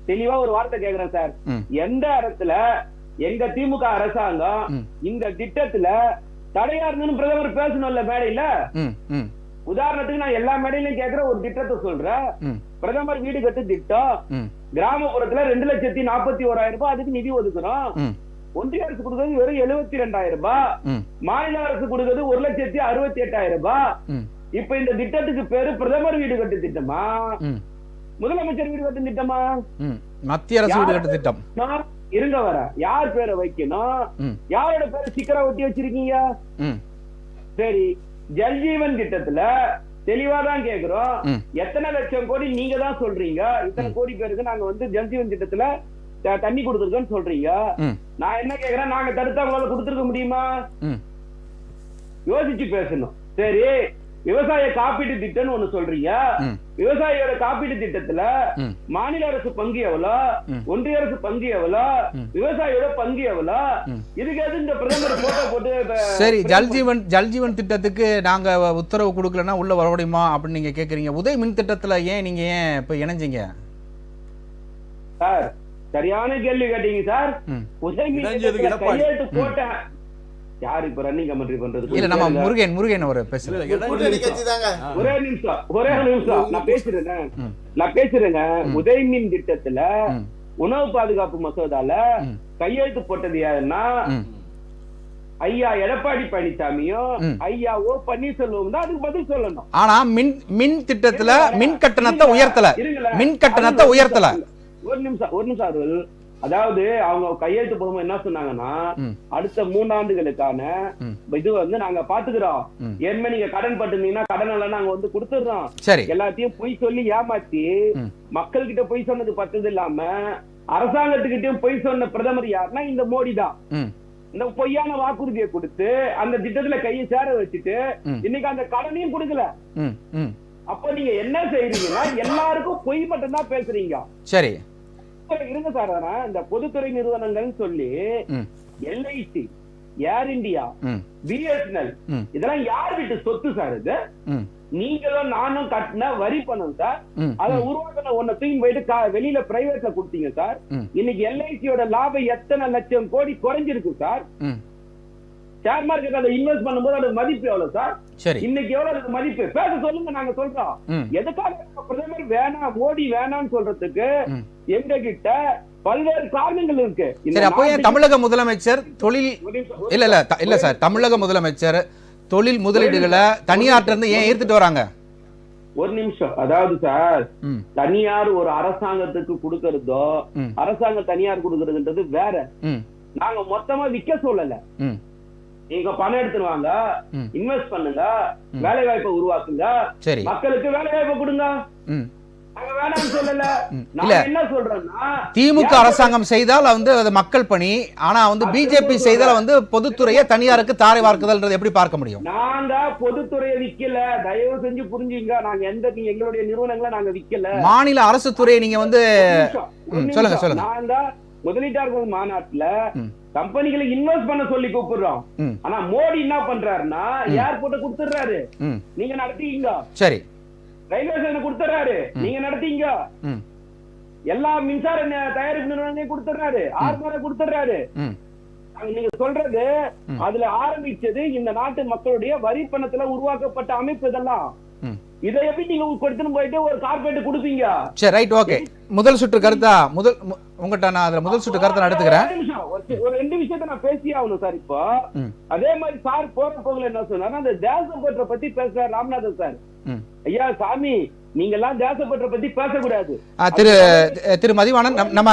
தெளிவா ஒரு வார்த்தை கேக்குறேன் சார். எந்த இடத்துல எங்க திமுக அரசாங்கம் இந்த திட்டத்துல தடையாருன்னு பிரதமர் பேசணும்ல மேடையில? உதாரணத்துக்கு நான் எல்லா மேடையிலும் கேக்குற ஒரு திட்டத்தை சொல்றேன். பிரதமர் வீடு கட்டு திட்டம் கிராமப்புறத்துல 2,41,000 ரூபாய் அதுக்கு நிதி ஒதுக்குறோம். ஒன்றிய அரசு கொடுக்கறது வெறும் 72,000 ரூபாய், மாநில அரசு கொடுக்கறது 1,68,000 ரூபாய். இப்ப இந்த திட்டத்துக்கு பேரு பிரதமர் வீடு கட்டு திட்டமா, முதலமைச்சர் வீடு கட்டு திட்டமா, மத்திய அரசு வீடு கட்டு திட்டம்? இருங்க வர, யார் பேரை வைக்கணும்? யாரோட பேரை சிக்கரா ஒட்டி வச்சிருக்கீங்க? சரி, ஜல்ஜீவன் திட்டத்துல தெளிவாதான் கேக்குறோம், எத்தனை லட்சம் கோடி நீங்க தான் சொல்றீங்க, இத்தனை கோடி பேருக்கு நாங்க வந்து ஜல்ஜீவன் திட்டத்துல தண்ணி கொடுத்துருக்கோன்னு சொல்றீங்க. நான் என்ன கேக்குறேன், நாங்க தடுத்தா உங்களால கொடுத்துருக்க முடியுமா? யோசிச்சு பேசணும். சரி, விவசாய காப்பீட்டு திட்டம்னு ஒண்ணு சொல்றீங்க. விவசாயியோட காப்பீட்டு திட்டத்துல மாநில அரசு பங்கு எவ்வளவு, ஒன்றிய அரசு பங்கு எவ்வளவு, விவசாயியோட பங்கு எவ்வளவு? இதுக்கு எது இந்த பிரதமர் போட்டோ போட்டு? சரி, ஜல்ஜீவன் திட்டத்துக்கு நாங்க உத்தரவு கொடுக்கலன்னா உள்ள வர முடியுமா அப்படின்னு நீங்க கேக்குறீங்க. உதய் மின் திட்டத்துல ஏன் இப்ப இணைஞ்சீங்க சார்? சரியான கேள்வி கேட்டீங்க சார். உதய் மின் திட்டத்துல கையெழுத்து போட்டேன். யாரு இப்ப ரன்னிங் கமெண்ட்ரி பண்றது? இல்ல, நம்ம முருகன் ஒரு பேசுறேன். ஒரே நிமிஷம் நான் பேசுறேங்க. உதய் மின் திட்டத்துல உணவு பாதுகாப்பு மசோதால கையெழுத்து போட்டது யாருன்னா ஐயா எடப்பாடி பழனிசாமியும் ஐயா ஓ பன்னீர்செல்வம் தான் அதுக்கு பதில் சொல்லணும். ஆனா மின் திட்டத்துல மின் கட்டணத்தை உயர்த்தல. ஒரு நிமிஷம் அருள். அதாவது அவங்க கையெழுத்து போடும்போது என்ன சொன்னாங்கன்னா, அடுத்த 3 ஆண்டுகளுக்கான இது வந்து நாங்க பாத்துக்கிறோம், ஏன்மே நீங்க கடன் பட்டுனீங்கன்னா கடன் எல்லாம் நாங்க வந்து கொடுத்துடுறோம். எல்லாத்தையும் பொய் சொல்லி ஏமாத்தி மக்கள் கிட்ட பொய் சொன்னது பத்தது இல்லாம அரசாங்கத்துக்கிட்டையும் பொய் சொன்ன பிரதமர் யாருன்னா இந்த மோடி தான். இந்த பொய்யான வாக்குறுதியை கொடுத்து அந்த திட்டத்துல கையை சேர வச்சுட்டு இன்னைக்கு அந்த கடனையும் கொடுக்கல. அப்ப நீங்க என்ன செய்யறீங்கன்னா எல்லாருக்கும் பொய் மட்டும் தான் பேசுறீங்க. சரி, இருங்க சார். இந்த பொதுத்துறை நிறுவனங்கள் சொல்லி எல்ஐசி, ஏர் இந்தியா, பிஎஸ்என்எல் இதெல்லாம் யார் வீட்டு சொத்து சார்? இது நீங்களும் நானும் கட்டின வரி பணம் சார். அதை உருவாக்கின ஒன்ன தூக்கி போயிட்டு வெளியில பிரைவேட்ல கொடுத்தீங்க சார். இன்னைக்கு எல்ஐசியோட லாபம் எத்தனை லட்சம் கோடி குறைஞ்சிருக்கு சார். ஷேர் மார்க்கெட் அதை இன்வெஸ்ட் பண்ணும்போது அதோட மதிப்பு எவ்வளவு சார்? இன்னைக்கு எவ்வளவு மதிப்பு? பேச சொல்லுங்க, நாங்க சொல்றோம். எதுக்காக பிரதமர் வேணாம், மோடி வேணாம்னு சொல்றதுக்கு எங்க கிட்ட பல்வேறு காரணங்கள் இருக்கு. அப்போ தமிழக முதலமைச்சர் தமிழக முதலமைச்சர் தொழில் முதலீடுகளை தனியார்ட்ட இருந்து ஏன் ஈர்த்துட்டு வராங்க? ஒரு நிமிஷம். அதாவது சார், தனியார் ஒரு அரசாங்கத்துக்கு கொடுக்கறதோ அரசாங்கம் தனியார் கொடுக்கறதுன்றது வேற. நாங்க மொத்தமா விற்க சொல்லல. நீங்க பணம் எடுத்துட்டு வாங்க, இன்வெஸ்ட் பண்ணுங்க, வேலை வாய்ப்பை உருவாக்குங்க, மக்களுக்கு வேலை வாய்ப்பை கொடுங்க. நாங்க வேணாம்னு சொல்லல. இல்ல. நான் என்ன சொல்றேன்னா, திமுக அரசாங்கம் செய்தால் வந்து அது மக்கள் பணி, ஆனா வந்து பிஜேபி செய்தால் வந்து பொதுத்துறையை தனியாருக்கு தாரை வார்க்குதல்ன்றது எப்படி பார்க்க முடியும்? நாங்க பொதுத்துறையை விக்கல, தயவு செஞ்சு புரிஞ்சுங்க. நாங்க எங்களுடைய நிறுவனங்களை நாங்க விக்கல. மாநில அரசு துறையை நீங்க வந்து சொல்லுங்க சொல்லுங்க. நாங்க முதலீட்டாளர்கள் மாநாட்டுல கம்பெனிகளை இன்வெஸ்ட் பண்ண சொல்லி கூப்பிடுறோம். ஆனா மோடி என்ன பண்றாருன்னா ஏர்போர்ட்டை கொடுத்துறாரு, நீங்க நடத்திங்க. சரி. ரயில்வே ஸ்டேஷனை கொடுத்துறாரு, நீங்க நடத்திங்க. எல்லா மின்சார தயாரிப்பு நிறுவனங்களையும் கொடுத்துறாரு, ஆர்மாரை கொடுத்துறாரு. நீங்க சொல்றது அதுல ஆரம்பிச்சது இந்த நாட்டு மக்களுடைய வரி பணத்துல உருவாக்கப்பட்ட அமைப்பு. இதெல்லாம் இதை எப்படி நீங்க கொடுத்துன்னு போயிட்டு ஒரு கார்பரேட் கொடுப்பீங்க? சரி, ரைட், ஓகே. முதல் சுற்று கருத்தா உங்ககிட்ட நான் அதுல முதல் சுற்று கருத்தை எடுத்துக்கிறேன். ஒரு 2 விஷயத்தை நான் பேசி ஆகணும் சார். இப்போ அதே மாதிரி சார் போற போகல என்ன சொன்னாரு, அந்த தேசப்பற்ற பத்தி பேசுறாரு ராமநாதன் சார். ஐயா சாமி, நீங்க எல்லாம் தேசப்பற்ற பத்தி பேசக்கூடாது. திரு மதிவாணன், நம்ம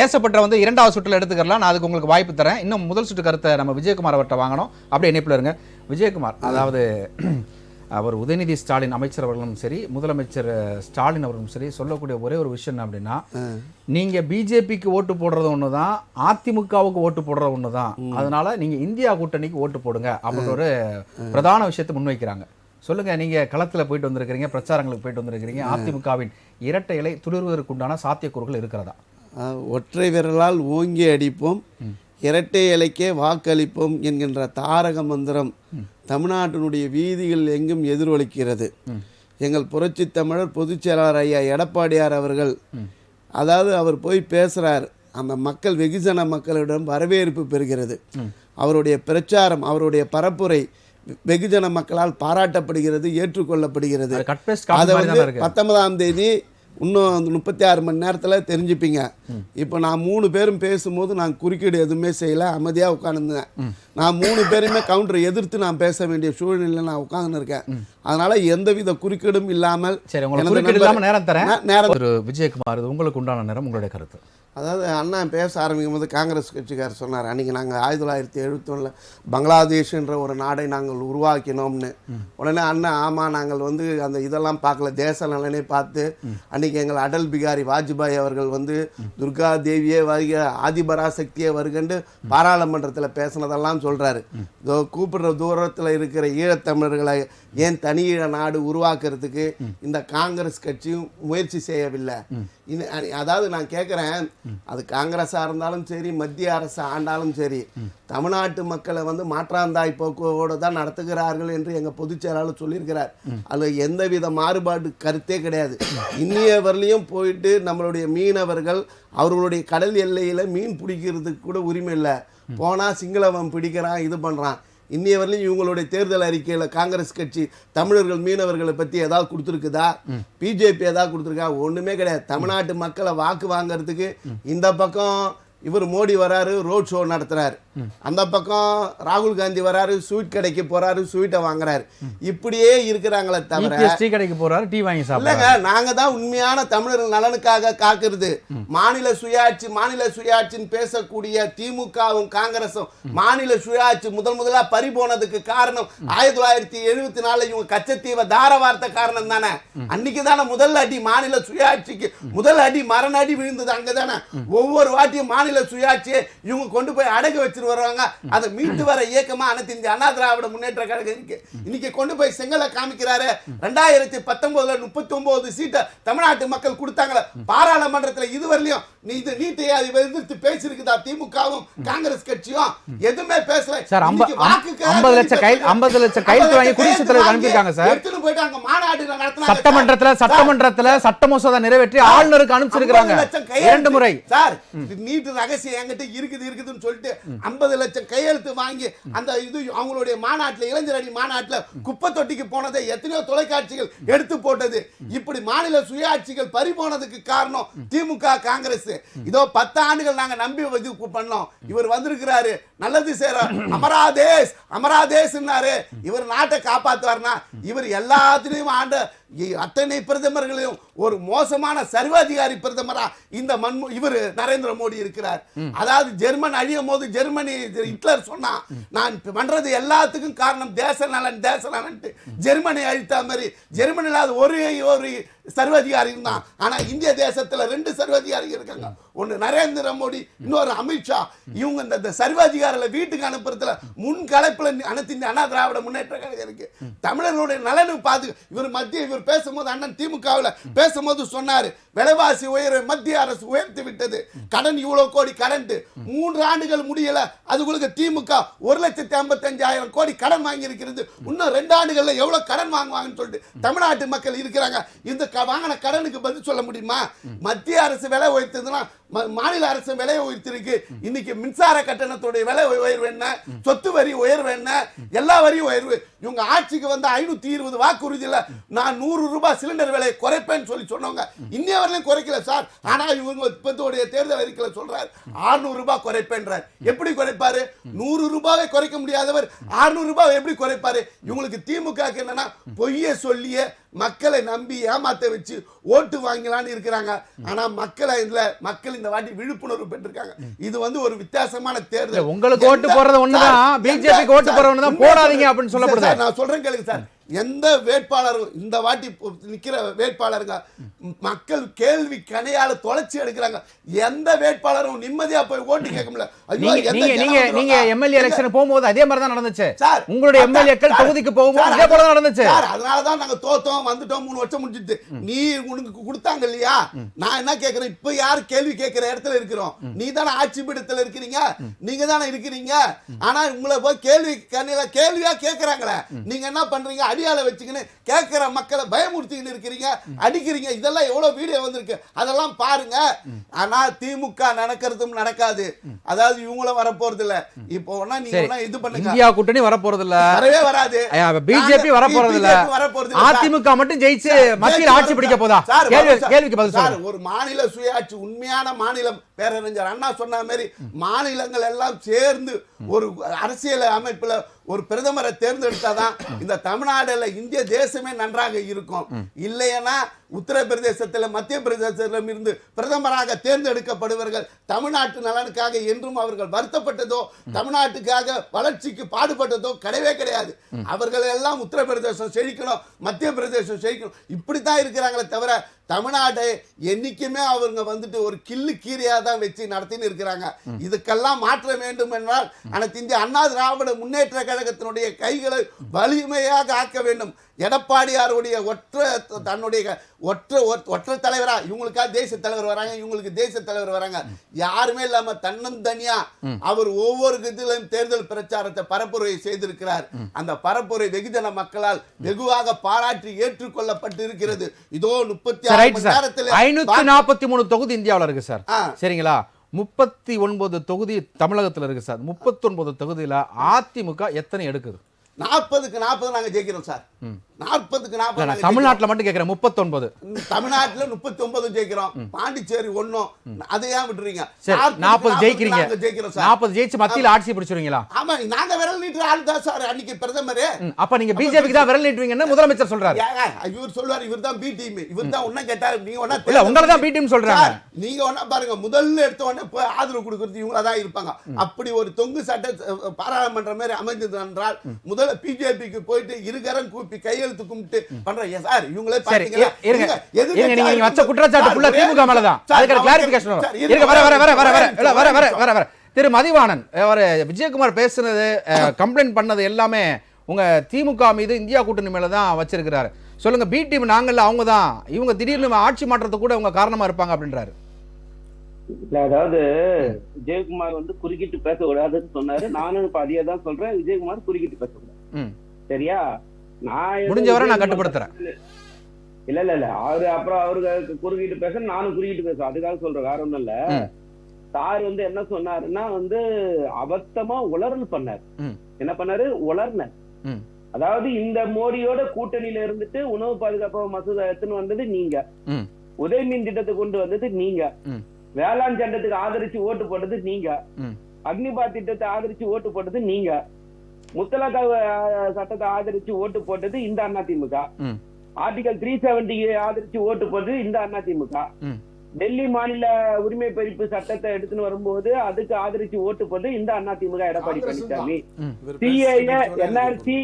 தேசப்பற்ற வந்து 2வது சுற்றுல எடுத்துக்கலாம். நான் அதுக்கு உங்களுக்கு வாய்ப்பு தரேன். இன்னும் முதல் சுற்று கருத்தை நம்ம விஜயகுமார் அவர்கிட்ட வாங்கணும். அப்படியே இணைப்புல இருங்க. விஜயகுமார், அதாவது அவர் உதயநிதி ஸ்டாலின் அமைச்சர் அவர்களும் சரி, முதலமைச்சர் ஸ்டாலின் அவர்களும் சரி சொல்லக்கூடிய ஒரே ஒரு விஷயம் என்ன அப்படின்னா, நீங்க பிஜேபிக்கு ஓட்டு போடுறது ஒண்ணுதான், அதிமுகவுக்கு ஓட்டு போடுறது ஒண்ணுதான், அதனால நீங்க இந்தியா கூட்டணிக்கு ஓட்டு போடுங்க அப்படின்னு ஒரு பிரதான விஷயத்தை முன்வைக்கிறாங்க. சொல்லுங்க, நீங்க களத்துல போயிட்டு வந்திருக்கிறீங்க, பிரச்சாரங்களுக்கு போயிட்டு வந்திருக்கிறீங்க. அதிமுகவின் இரட்டை இலை துளிர்வதற்குண்டான சாத்தியக்கூறுகள் இருக்கிறதா? ஒற்றை விரலால் ஓங்கி அடிப்போம், இரட்டை இலைக்கே வாக்களிப்போம் என்கின்ற தாரக மந்திரம் தமிழ்நாட்டினுடைய வீதிகள் எங்கும் எதிரொலிக்கிறது. எங்கள் புரட்சி தமிழர் பொதுச் செயலாளர் ஐயா எடப்பாடியார் அவர்கள், அதாவது அவர் போய் பேசுகிறார், அந்த மக்கள் வெகுஜன மக்களிடம் வரவேற்பு பெறுகிறது. அவருடைய பிரச்சாரம், அவருடைய பரப்புரை வெகுஜன மக்களால் பாராட்டப்படுகிறது, ஏற்றுக்கொள்ளப்படுகிறது. அதை வந்து 19ஆம் தேதி இன்னும் 36 மணி நேரத்தில் தெரிஞ்சுப்பீங்க. இப்போ நான் 3 பேரும் பேசும்போது நான் குறுக்கீடு எதுவுமே செய்யலை, அமைதியாக உட்காந்துருந்தேன். நான் 3 பேருமே கவுண்டரை எதிர்த்து நான் பேச வேண்டிய சூழ்நிலையில் நான் உட்கார்ந்து இருக்கேன். அதனால எந்தவித குறுக்கீடும் இல்லாமல் நேரம். விஜயகுமார், உங்களுக்கு உண்டான நேரம், உங்களுடைய கருத்து. அதாவது அண்ணா பேச ஆரம்பிக்கும் போது காங்கிரஸ் கட்சிக்காரர் சொன்னார், அன்றைக்கி நாங்கள் 1971 பங்களாதேஷ்ன்ற ஒரு நாடை நாங்கள் உருவாக்கினோம்னு. உடனே அண்ணா, ஆமாம், நாங்கள் வந்து அந்த இதெல்லாம் பார்க்கல, தேச நலனை பார்த்து அன்றைக்கி எங்கள் அடல் பிகாரி வாஜ்பாய் அவர்கள் வந்து துர்கா தேவியே வருக, ஆதிபராசக்தியே வருகண்டு பாராளுமன்றத்தில் பேசினதெல்லாம் சொல்கிறாரு. இதோ கூப்பிடுற தூரத்தில் இருக்கிற ஈழத்தமிழர்களை ஏன் தனியீழ நாடு உருவாக்குறதுக்கு இந்த காங்கிரஸ் கட்சியும் முயற்சி செய்யவில்லை. அதாவது நான் கேட்குறேன், அது காங்கிரஸாக இருந்தாலும் சரி, மத்திய அரசு ஆண்டாலும் சரி, தமிழ்நாட்டு மக்களை வந்து மாற்றாந்தாய் போக்கோடு தான் நடத்துகிறார்கள் என்று எங்கள் பொதுச் செயலாளர் சொல்லியிருக்கிறார். அதில் எந்தவித மாறுபாடு கருத்தே கிடையாது. இன்னிய வரலையும் போயிட்டு நம்மளுடைய மீனவர்கள் அவர்களுடைய கடல் எல்லையில் மீன் பிடிக்கிறதுக்கு கூட உரிமை இல்லை. போனால் சிங்களவன் பிடிக்கிறான், இது பண்ணுறான். இன்னைய வரலையும் இவங்களுடைய தேர்தல் அறிக்கையில் காங்கிரஸ் கட்சி தமிழர்கள் மீனவர்களை பற்றி ஏதாவது கொடுத்துருக்குதா? பிஜேபி ஏதாவது கொடுத்துருக்கா? ஒன்றுமே கிடையாது. தமிழ்நாட்டு மக்களை வாக்கு வாங்கிறதுக்கு இந்த பக்கம் இவர் மோடி வராரு, ரோட் ஷோ நடத்துறாரு, அந்த பக்கம் ராகுல் காந்தி வராரு, ஸ்வீட் கடைக்கு போறாரு, ஸ்வீட்டை வாங்குறாரு. இப்படியே இருக்கிறாங்களே தவிர டீ கடைக்கு போறாரு, டீ வாங்கி சாப்பிடுறாங்க. நாங்க தான் உண்மையான தமிழர்கள் நலனுக்காக காக்குறது. மாநில சுயாட்சின்னு பேசக்கூடிய திமுகவும் காங்கிரசும் மாநில சுயாட்சி முதலா பறி போனதுக்கு காரணம் 1974 இவங்க கச்சத்தீவை தார வார்த்தை காரணம் தானே. அன்னைக்கு தானே முதல் அடி மாநில சுயாட்சிக்கு முதல் அடி மரண அடி விழுந்தது அங்கதானே. ஒவ்வொரு வாட்டியும் மாநில சுயாட்சியை இவங்க கொண்டு போய் அடகு வச்சிருவாங்க. அதை மீட்டு வர இயக்கமா அனைத்து இந்திய அண்ணா திராவிட முன்னேற்ற கழகம் இன்னைக்கு கொண்டு போய் செங்கலை காமிக்கிறாரு. 2019 39 சீட்டை தமிழ்நாட்டு மக்கள் கொடுத்தாங்களே பாராளுமன்றத்தில். இதுவரையிலும் நீ இது நீட்டை எதிர்த்து பேசியிருக்குதா திமுகவும் காங்கிரஸ் கட்சியும்? எதுவுமே பேசல. 50 லட்சம் கையெழுத்து வாங்கி குடியரசுத் தலைவர் அனுப்பியிருக்காங்க சார். எடுத்துட்டு போயிட்டு அங்க மாநாடு சட்டமன்றத்துல சட்ட மசோதா நிறைவேற்றி ஆளுநருக்கு அனுப்பிச்சிருக்காங்க 2 முறை. சார், நீட்டு ரகசியம் என்கிட்ட இருக்குதுன்னு சொல்லிட்டு 50 லட்சம் கையெழுத்து வாங்கி அந்த இது அவங்களுடைய மாநாட்டில், இளைஞர் அணி மாநாட்டில் குப்பை தொட்டிக்கு போனதை எத்தனையோ தொலைக்காட்சிகள் எடுத்து போட்டது. இப்படி மாநில சுயாட்சிகள் பறி போனதுக்கு காரணம் திமுக காங்கிரஸ். இதோ 10 ஆண்டுகள் நாங்க நம்பி இது பண்ணோம். இவர் வந்திருக்கிறாரு, நல்லது செய்யற அமராதேஷ் இவர் நாட்டை காப்பாத்துவார்னா இவர் எல்லாத்திலையும் ஆண்ட அத்தனை பிரதமர்களையும் ஒரு மோசமான சர்வாதிகாரி பிரதமரா இந்த இவர் நரேந்திர மோடி இருக்கிறார். அதாவது ஜெர்மன் அழியும் போது ஜெர்மனி ஹிட்லர் சொன்னா நான் பண்றது எல்லாத்துக்கும் காரணம் தேச நலன் ஜெர்மனி அழித்த மாதிரி ஜெர்மனியில் ஒரு சர்வாதிகாரி தான். ஆனா இந்திய தேசத்துல 2 சர்வாதிகாரி இருக்காங்க. ஒன்னு நரேந்திர மோடி, இன்னொரு அமித்ஷா. இவங்க இந்த சர்வாதிகாரிகளை வீட்டுக்கு அனுப்புறதுல முன்கலைப்புல அனைத்து இந்திய அண்ணா திராவிட முன்னேற்ற கழகம் இருக்கு. தமிழர்களுடைய நலனு இவர் பேசும்போது அண்ணன் திமுகவில் பேசும்போது சொன்னாரு, விலைவாசி உயர்வை மத்திய அரசு உயர்த்தி விட்டது, கடன் இவ்வளவு கோடி கடன் 3 ஆண்டுகள் முடியல, அதுங்களுக்கு திமுக 1,55,000 கோடி கடன் வாங்கி இருக்கிறது. இன்னும் 2 ஆண்டுகள்ல எவ்வளவு கடன் வாங்குவாங்கன்னு சொல்லிட்டு தமிழ்நாட்டு மக்கள் இருக்கிறாங்க. இந்த வாங்கின கடனுக்கு பதில் சொல்ல முடியுமா? மத்திய அரசு விலை உயர்த்ததுன்னா மாநில அரசு விலையை உயர்த்திருக்கு. இன்னைக்கு மின்சார கட்டணத்துடைய விலை உயர்வு என்ன, சொத்து வரி உயர்வு என்ன, எல்லா வரியும் உயர்வு. இவங்க ஆட்சிக்கு வந்து 520 வாக்குறுதியில் நான் 100 ரூபாய் சிலிண்டர் விலையை குறைப்பேன்னு சொன்னவங்க இன்னைய வரலையும் குறைக்கல சார். ஆனா இவங்க இப்போதைய தேர்தல் அறிக்கையில சொல்றாரு 600 ரூபாய் குறைப்பேன்றார். எப்படி குறைப்பாரு? 100 ரூபாயை குறைக்க முடியாதவர் 600 ரூபாய் எப்படி குறைப்பாரு? இவங்களுக்கு திமுக என்னன்னா பொய்ய சொல்லிய மக்களை நம்பி ஏமாத்த வச்சு ஓட்டு வாங்கலான்னு இருக்கிறாங்க. ஆனா மக்கள் இந்த வாட்டி விழிப்புணர்வு பெற்றிருக்காங்க. இது வந்து ஒரு வித்தியாசமான தேர்தல். உங்களுக்கு ஓட்டு போறது ஒண்ணுதான், பிஜேபிக்கு ஓட்டு போறது ஒண்ணுதான், போடாதீங்க அப்படின்னு சொல்லப்படுது. நான் சொல்றேன் கேளுங்க சார், எந்த வேட்பாளரும் இந்த வாட்டி நிக்கிற வேட்பாளருங்க மக்கள் கேள்வி கணையால தொலைச்சி எடுக்கிறாங்க. எந்த வேட்பாளரும் நிம்மதியா போய் ஓட்டு கேட்க முடியல. நீங்க எம்எல்ஏ எலெக்ஷன் போகும்போது அதே மாதிரி தான் நடந்துச்சு. உங்களுடைய எம்எல்ஏக்கள் தொகுதிக்கு போகும்போது அதே போல தான் நடந்துச்சு. அதனாலதான் நாங்க தோத்தோம் வந்துட்டோம் 3 வருஷம் முடிஞ்சிட்டு. நீ உனக்கு கொடுத்தாங்க இல்லையா? நான் என்ன கேட்கிறேன், இப்ப யாரு கேள்வி கேட்கிற இடத்துல இருக்கிறோம்? நீ தானே ஆட்சி பீடத்துல இருக்கிறீங்க, நீங்க தானே இருக்கிறீங்க. ஆனா உங்களை போய் கேள்வியா கேட்கறாங்களே, நீங்க என்ன பண்றீங்க? அடியால வச்சுக்கின்னு கேட்கிற மக்களை பயமுறுத்திக்கிட்டு இருக்கிறீங்க, அடிக்கிறீங்க. இதெல்லாம் எவ்வளவு வீடியோ வந்திருக்கு, அதெல்லாம் பாருங்க. ஆனா திமுக நடக்கிறதும் நடக்காது. அதாவது இவங்களும் வர போறது இல்ல. இப்போ நீங்க இது பண்ணுங்க, இந்தியா கூட்டணி வர போறது இல்ல, வரவே வராது. பிஜேபி வர போறது இல்ல, அதிமுக மட்டும் ஜெயிச்சு மத்தியில் ஆட்சி பிடிக்க போதா? கேள்விக்கு பதில் சார். ஒரு மாநில சுயாட்சி, உண்மையான மாநிலம் பேரறிஞர் அண்ணா சொன்ன மாதிரி மாநிலங்கள் எல்லாம் சேர்ந்து ஒரு அரசியல் அமைப்புல ஒரு பிரதமரை தேர்ந்தெடுத்தாதான் இந்த தமிழ்நாடுல இந்திய தேசமே நன்றாக இருக்கும். இல்லைன்னா உத்தரப்பிரதேசத்தில் மத்திய பிரதேசத்திலும் இருந்து பிரதமராக தேர்ந்தெடுக்கப்படுவர்கள் தமிழ்நாட்டு நலனுக்காக என்றும் அவர்கள் வருத்தப்பட்டதோ தமிழ்நாட்டுக்காக வளர்ச்சிக்கு பாடுபட்டதோ கிடையவே கிடையாது. அவர்கள் எல்லாம் உத்தரப்பிரதேசம் செழிக்கணும், மத்திய பிரதேசம் செழிக்கணும், இப்படித்தான் இருக்கிறாங்களே தவிர தமிழ்நாட்டை என்னைக்குமே அவங்க வந்துட்டு ஒரு கிள்ளு கீரையா தான் வச்சு நடத்தின்னு இருக்கிறாங்க. இதுக்கெல்லாம் மாற்ற வேண்டும் என்றால் அனைத்து இந்திய அண்ணா திராவிட முன்னேற்ற கழகத்தினுடைய கைகளை வலிமையாக ஆக்க வேண்டும். எடப்பாடியாருடைய ஒற்ற தலைவரா, இவங்களுக்காக தேச தலைவர் வராங்க, இவங்களுக்கு தேச தலைவர் வராங்க, யாருமே இல்லாம தன்னந்தனியா அவர் ஒவ்வொரு இதிலும் தேர்தல் பிரச்சாரத்தை பரப்புரை செய்திருக்கிறார். அந்த பரப்புரை வெகுஜன மக்களால் வெகுவாக பாராட்டி ஏற்றுக்கொள்ளப்பட்டு இருக்கிறது. இதோ 543 தொகுதி இந்தியாவில் இருக்கு சார். சரிங்களா? 39 தொகுதி தமிழகத்தில் இருக்கு சார். 39 தொகுதியில அதிமுக எத்தனை எடுக்குது? 40க்கு 40 நாங்க ஜெயிக்கிறோம் சார். 40க்கு 40 தமிழ்நாட்டில் மட்டும் கேட்கிறேன். 39 தமிழ்நாட்டில் 39 ஜெயிக்கிறோம். பாண்டிச்சேரி 1. அதை ஏன் விட்டுறீங்க? 40 ஜெயிக்கிறீங்க. 40 ஜெயிச்சு மத்தியில் ஆட்சி பிடிச்சிருவீங்களா? ஆமா, நாங்க விரல் நீட்டுற ஆள் தான் சார் அன்னைக்கு பிரதமர். அப்ப நீங்க பிஜேபிக்கு தான் விரல் நீட்டுவீங்கன்னு முதலமைச்சர் சொல்றாரு. இவர் சொல்வார், இவர் தான் பி டீம், இவர் தான் ஒண்ணா கேட்டாரு. நீங்க ஒண்ணா இல்ல, உங்களை தான் பி டீம் சொல்றாங்க. நீங்க ஒண்ணா பாருங்க, முதல்ல எடுத்த உடனே போய் ஆதரவு கொடுக்கிறது இவங்க தான் இருப்பாங்க. அப்படி ஒரு தொங்கு சட்ட பாராளுமன்ற மாதிரி அமைந்தது என்றால் முதல்ல பிஜேபிக்கு போயிட்டு இருகரம் கூப்பி கையெழுத்து கும்பிட்டு பண்றீங்க சார். இவங்களே பாத்தீங்களா? நீங்க வச்ச குற்றச்சாட்டு ஃபுல்லா திமுக மேல தான். அதுக்கு கிளாரிஃபிகேஷன் வர திரு மதிவாணன் அவர் விஜயகுமார் பேசுனது, கம்ப்ளைண்ட் பண்ணது எல்லாமே உங்க திமுக மீது இந்தியா கூட்டணி மேல தான் வச்சிருக்கிறாரு. சொல்லுங்க, பி டீம் நாங்கள்ல, அவங்க தான், இவங்க திடீர்னு ஆட்சி மாற்றத்துக்கு கூட அவங்க காரணமா இருப்பாங்க அப்படின்றாரு. இல்ல, அதாவது விஜயகுமார் வந்து குறுக்கிட்டு பேசக்கூடாதுன்னு சொன்னாரு. நானும் இப்ப அதையே தான் சொல்றேன், விஜயகுமார் குறுக்கிட்டு பேசக்கூடாது. சரியா? நான் முடிஞ்சவரை நான் கட்டுப்படுத்துறேன். இல்ல அவரு அப்புறம் அவருக்கு குறுக்கிட்டு பேச, நானும் குறுக்கிட்டு பேசுறேன். அதுக்காக சொல்றேன், வேற ஒண்ணும் இல்ல. சார் வந்து என்ன சொன்னாருன்னா வந்து அபத்தமா உளறல் பண்ணார். என்ன பண்ணாரு? உளர்னார். அதாவது இந்த மோடியோட கூட்டணியில இருந்துட்டு உணவு பாதுகாப்பு மசோதா எடுத்துன்னு வந்தது நீங்க, உதயமின் திட்டத்தை கொண்டு வந்தது நீங்க, வேளாண் சட்டத்துக்கு ஆதரிச்சு ஓட்டு போட்டது நீங்க, அக்னிபாத் திட்டத்தை ஆதரிச்சு ஓட்டு போட்டது நீங்க, முத்தலாக் சட்டத்தை ஆதரிச்சு ஓட்டு போட்டது இந்த அதிமுக. ஆர்டிகல் 370 ஆதரிச்சு ஓட்டு போட்டு இந்த அதிமுக. டெல்லி மாநில உரிமை பறிப்பு சட்டத்தை எடுத்துன்னு வரும்போது அதுக்கு ஆதரிச்சு ஓட்டு போட்டு இந்த AIADMK Edappadi Palaniswami. CAA, NRC,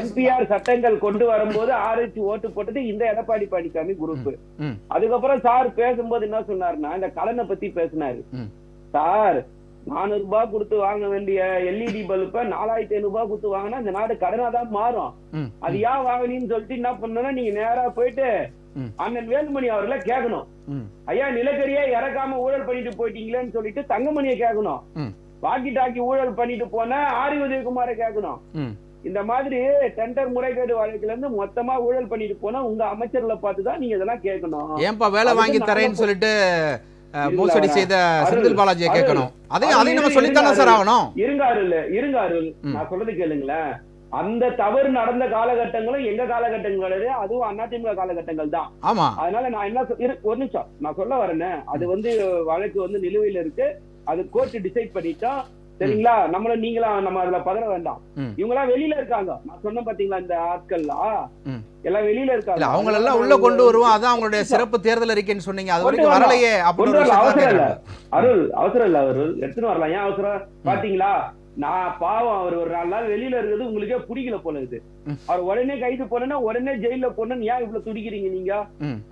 NPR சட்டங்கள் கொண்டு வரும்போது ஆதரிச்சு ஓட்டு போட்டது இந்த எடப்பாடி பழனிசாமி குரூப். அதுக்கப்புறம் சார் பேசும்போது என்ன சொன்னாருன்னா இந்த கடனை பத்தி பேசினாரு. சார் 400 ரூபாய் கொடுத்து வாங்க வேண்டிய எல்இடி பல்ப 4500 ரூபாய் கொடுத்து வாங்கினா இந்த நாடு கடனா தான் மாறும். அது ஏன் வாங்கினீன்னு சொல்லிட்டு என்ன பண்ணா நீங்க நேரா போயிட்டு அண்ணன் வேலுமணி அவர்களை கேட்கணும். ஐயா நிலக்கரியே இறக்காம ஊழல் பண்ணிட்டு போயிட்டீங்களேன்னு சொல்லிட்டு தங்கமணியை கேட்கணும். வாக்கி டாக்கி ஊழல் பண்ணிட்டு போன ஆர் உதயகுமாரை கேட்கணும். இந்த மாதிரி டெண்டர் முறைகேடு வழக்குல இருந்து மொத்தமா ஊழல் பண்ணிட்டு போனா உங்க அமைச்சர்களை பார்த்துதான் நீங்க இதெல்லாம் கேட்கணும். ஏன்பா வேலை வாங்கி தரேன்னு சொல்லிட்டு மோசடி செய்த செந்தில் பாலாஜியை கேட்கணும். அதையும் நம்ம சொல்லித்தானே சார் ஆகணும். இருங்க அருள், நான் சொல்றது கேளுங்களேன். அந்த தவறு நடந்த காலகட்டங்களும் எங்க காலகட்டங்களே, அதுவும் அதிமுக காலகட்டங்கள் தான். ஆமா, அதனால நான் என்ன ஒரு நிமிஷம் நான் சொல்ல வரேன்னு, அது வழக்கு நிலுவையில இருக்கு. அது கோர்ட் டிசைட் பண்ணிட்டா சரிங்களா. நீங்களாம் நம்ம அதுல பதற வேண்டாம். இவங்க எல்லாம் வெளியில இருக்காங்க. நான் சொன்ன பாத்தீங்களா இந்த ஆட்கள்லாம் எல்லாம் வெளியில இருக்காங்க. அவங்க எல்லாம் உள்ள கொண்டு வருவோம். அதான் அவங்களுடைய சிறப்பு தேர்தல் அறிக்கைன்னு சொன்னீங்க. அது வரைக்கும் வரலையே. அவசரம் இல்ல அருள் எடுத்துன்னு வரலாம். ஏன் அவசரம் பாத்தீங்களா? நான் பாவம் அவர் ஒரு 4 நாள் வெளியில இருக்கிறது உங்களுக்கே பிடிக்கல போல இது. அவர் உடனே கைது போனா உடனே ஜெயில போனேன்னு ஏன் இவ்வளவு துடிக்கிறீங்க நீங்க?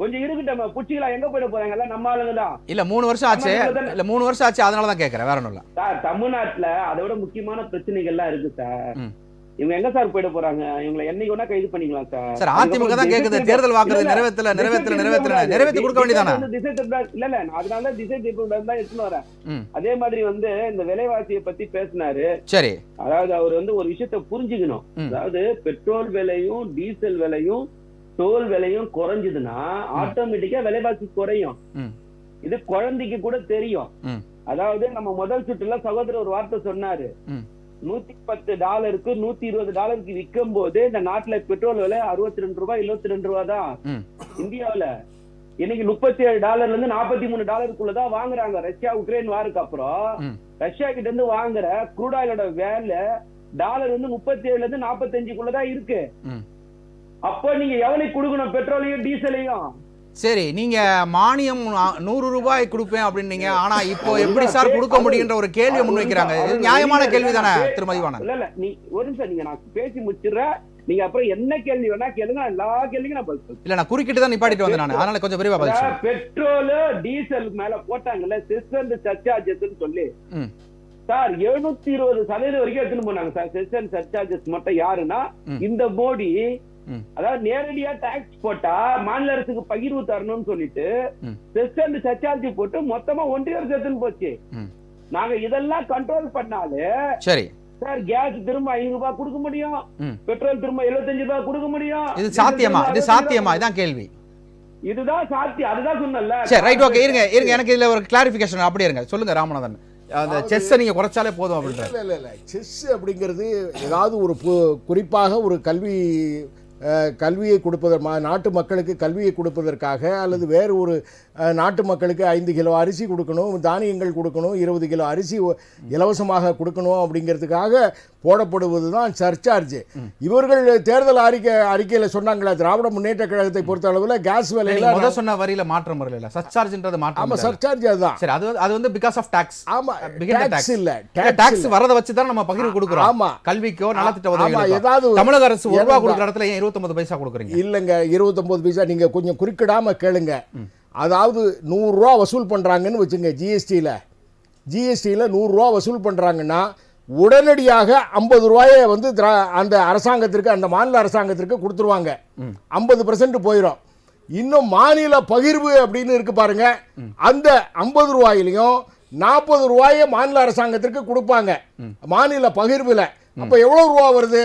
கொஞ்சம் இருக்கட்டும், புடிச்சிக்கலாம். எங்க போயிட போறாங்க எல்லாம் நம்ம ஆளுங்க தான். இல்ல 3 வருஷம் ஆச்சு. இல்ல 3 வருஷம் ஆச்சு. அதனாலதான் கேக்குறேன், வேற ஒண்ணும் இல்ல சார். தமிழ்நாட்டுல அதை விட முக்கியமான பிரச்சனைகள்லாம் இருக்கு சார். இவங்க எங்க சார் போயிட போறாங்க? இவங்களை என்னைக்கு வேணா கைது பண்ணிக்கலாம் சார். சார் அதிமுக தான் கேக்குது. தேர்தல் வாக்குறது நிறைவேற்றி கொடுக்க வேண்டியதானே? திசை திருப்ப இல்ல அதனால திசை திருப்ப தான் எடுத்துன்னு வரேன். அதே மாதிரி இந்த விலைவாசியை பத்தி பேசினாரு. சரி, அதாவது அவர் ஒரு விஷயத்த புரிஞ்சுக்கணும். அதாவது பெட்ரோல் விலையும் டீசல் விலையும் டோல் விலையும் குறைஞ்சதுன்னா ஆட்டோமேட்டிக்கா விலைவாசி குறையும். இது குழந்தைக்கு கூட தெரியும். அதாவது நம்ம முதல் சுற்றுல சகோதரர் ஒரு வார்த்தை சொன்னாரு. $110 $120 விற்கும் போது இந்த நாட்டுல பெட்ரோல் விலை 62 ரூபாய் 72 ரூபாய் தான். இந்தியாவில இன்னைக்கு $37 இருந்து $43 வாங்குறாங்க. ரஷ்யா உக்ரைன் வாருக்கு அப்புறம் ரஷ்யா கிட்ட இருந்து வாங்குற க்ரூட் ஆயிலோட வேலை டாலர் 37 இருந்து 45 இருக்கு. அப்போ நீங்க எவ்வளவு கொடுக்கணும் பெட்ரோலையும் டீசலையும்? சரி, நீங்க மானியம் 100 ரூபாய் கொடுப்பேன் அப்படின்னீங்க. ஆனா இப்போ எப்படி சார் கொடுக்க முடியுன்ற ஒரு கேள்வி முன்வைக்கிறாங்க. நியாயமான கேள்வி தானே திருமதி வாணன்? இல்ல நீ ஒரு நிமிஷம் நீங்க நான் பேசி முடிச்சிடுறேன். நீங்க அப்புறம் என்ன கேள்வி வேணா கேளுங்க. எல்லா கேள்விக்கும் நான் பதில் சொல்றேன். இல்ல நான் குறுக்கிட்டு தான் நிப்பாட்டிட்டு வந்தேன் நான். அதனால கொஞ்சம் விரைவா பதில் சொல்லுங்க. பெட்ரோல் டீசல் மேல போட்டாங்கல்ல செஸ் அண்ட் சர்சார்ஜஸ் சொல்லி சார் 720% வரைக்கும் எடுத்துன்னு போனாங்க சார். செஸ் அண்ட் சர்சார்ஜஸ் மட்டும் யாருன்னா இந்த மோடி. அதாவது நேரடியா டாக்ஸ் போட்டா மாநில அரசுக்கு பகிர்வு தரணும்னு சொல்லிட்டு செஸ் அண்ட் சர்சார்ஜ் போட்டு மொத்தமா ஒன்றிய அரசு எடுத்துன்னு போச்சு. நாங்க இதெல்லாம் கண்ட்ரோல் பண்ணாலே சரி சார் கேஸ் திரும்ப 5 ரூபாய் கொடுக்க முடியும், பெட்ரோல் திரும்ப 75 ரூபாய் கொடுக்க முடியும். இது சாத்தியமா? இது சாத்தியமா? இதான் கேள்வி. இதுதான் சாத்தியம். அதுதான் சொன்னல. சரி ரைட் ஓகே. இருங்க எனக்கு இதுல ஒரு கிளாரிபிகேஷன் அப்படியே இருங்க. சொல்லுங்க ராமநாதன். அந்த செஸ் நீங்க குறைச்சாலே போதும் அப்படின்றது. இல்ல செஸ் அப்படிங்கிறது ஏதாவது ஒரு குறிப்பாக ஒரு கல்வியை நாட்டு மக்களுக்கு கல்வியை கொடுப்பதற்காக அல்லது வேறு ஒரு நாட்டு மக்களுக்கு 5 கிலோ அரிசி கொடுக்கணும், தானியங்கள் கொடுக்கணும், 20 கிலோ அரிசி இலவசமாக கொடுக்கணும் அப்படிங்கிறதுக்காக போடப்படுவது தான் சர்சார்ஜ். இவர்கள் தேர்தல் அறிக்கையில் சொன்னாங்களா, திராவிட முன்னேற்ற கழகத்தை பொறுத்த அளவில் கேஸ் விலையில சொன்ன வரியில மாற்றம் வரல. சர்சார்ஜ்ன்றது மாற்றம். ஆமா சர்சார்ஜ் அதுதான். சரி, அது பிகாஸ் ஆஃப் டாக்ஸ். ஆமா டாக்ஸ் இல்ல, டாக்ஸ் வரத வச்சு தான் நம்ம பகிர்வு கொடுக்கிறோம். ஆமா கல்விக்கோ நலத்திட்ட உதவிகளுக்கோ. ஏதாவது தமிழக அரசு 1 ரூபாய் கொடுக்கிற இடத்துல 29 பைசா கொடுக்குறீங்க? இல்லங்க 29 பைசா. நீங்க கொஞ்சம் குறுக்கிடாம கேளுங்க. அதாவது 100 ரூபா வசூல் பண்ணுறாங்கன்னு வச்சுங்க. ஜிஎஸ்டியில் 100 ரூபா வசூல் பண்ணுறாங்கன்னா உடனடியாக 50 ரூபாயை அந்த அரசாங்கத்திற்கு, அந்த மாநில அரசாங்கத்திற்கு கொடுத்துருவாங்க. 50% போயிடும். இன்னும் மாநில பகிர்வு அப்படின்னு இருக்கு பாருங்க, அந்த 50 ரூபாயிலையும் 40 ரூபாயை மாநில அரசாங்கத்திற்கு கொடுப்பாங்க மாநில பகிர்வில். அப்போ எவ்வளோ ரூபா வருது?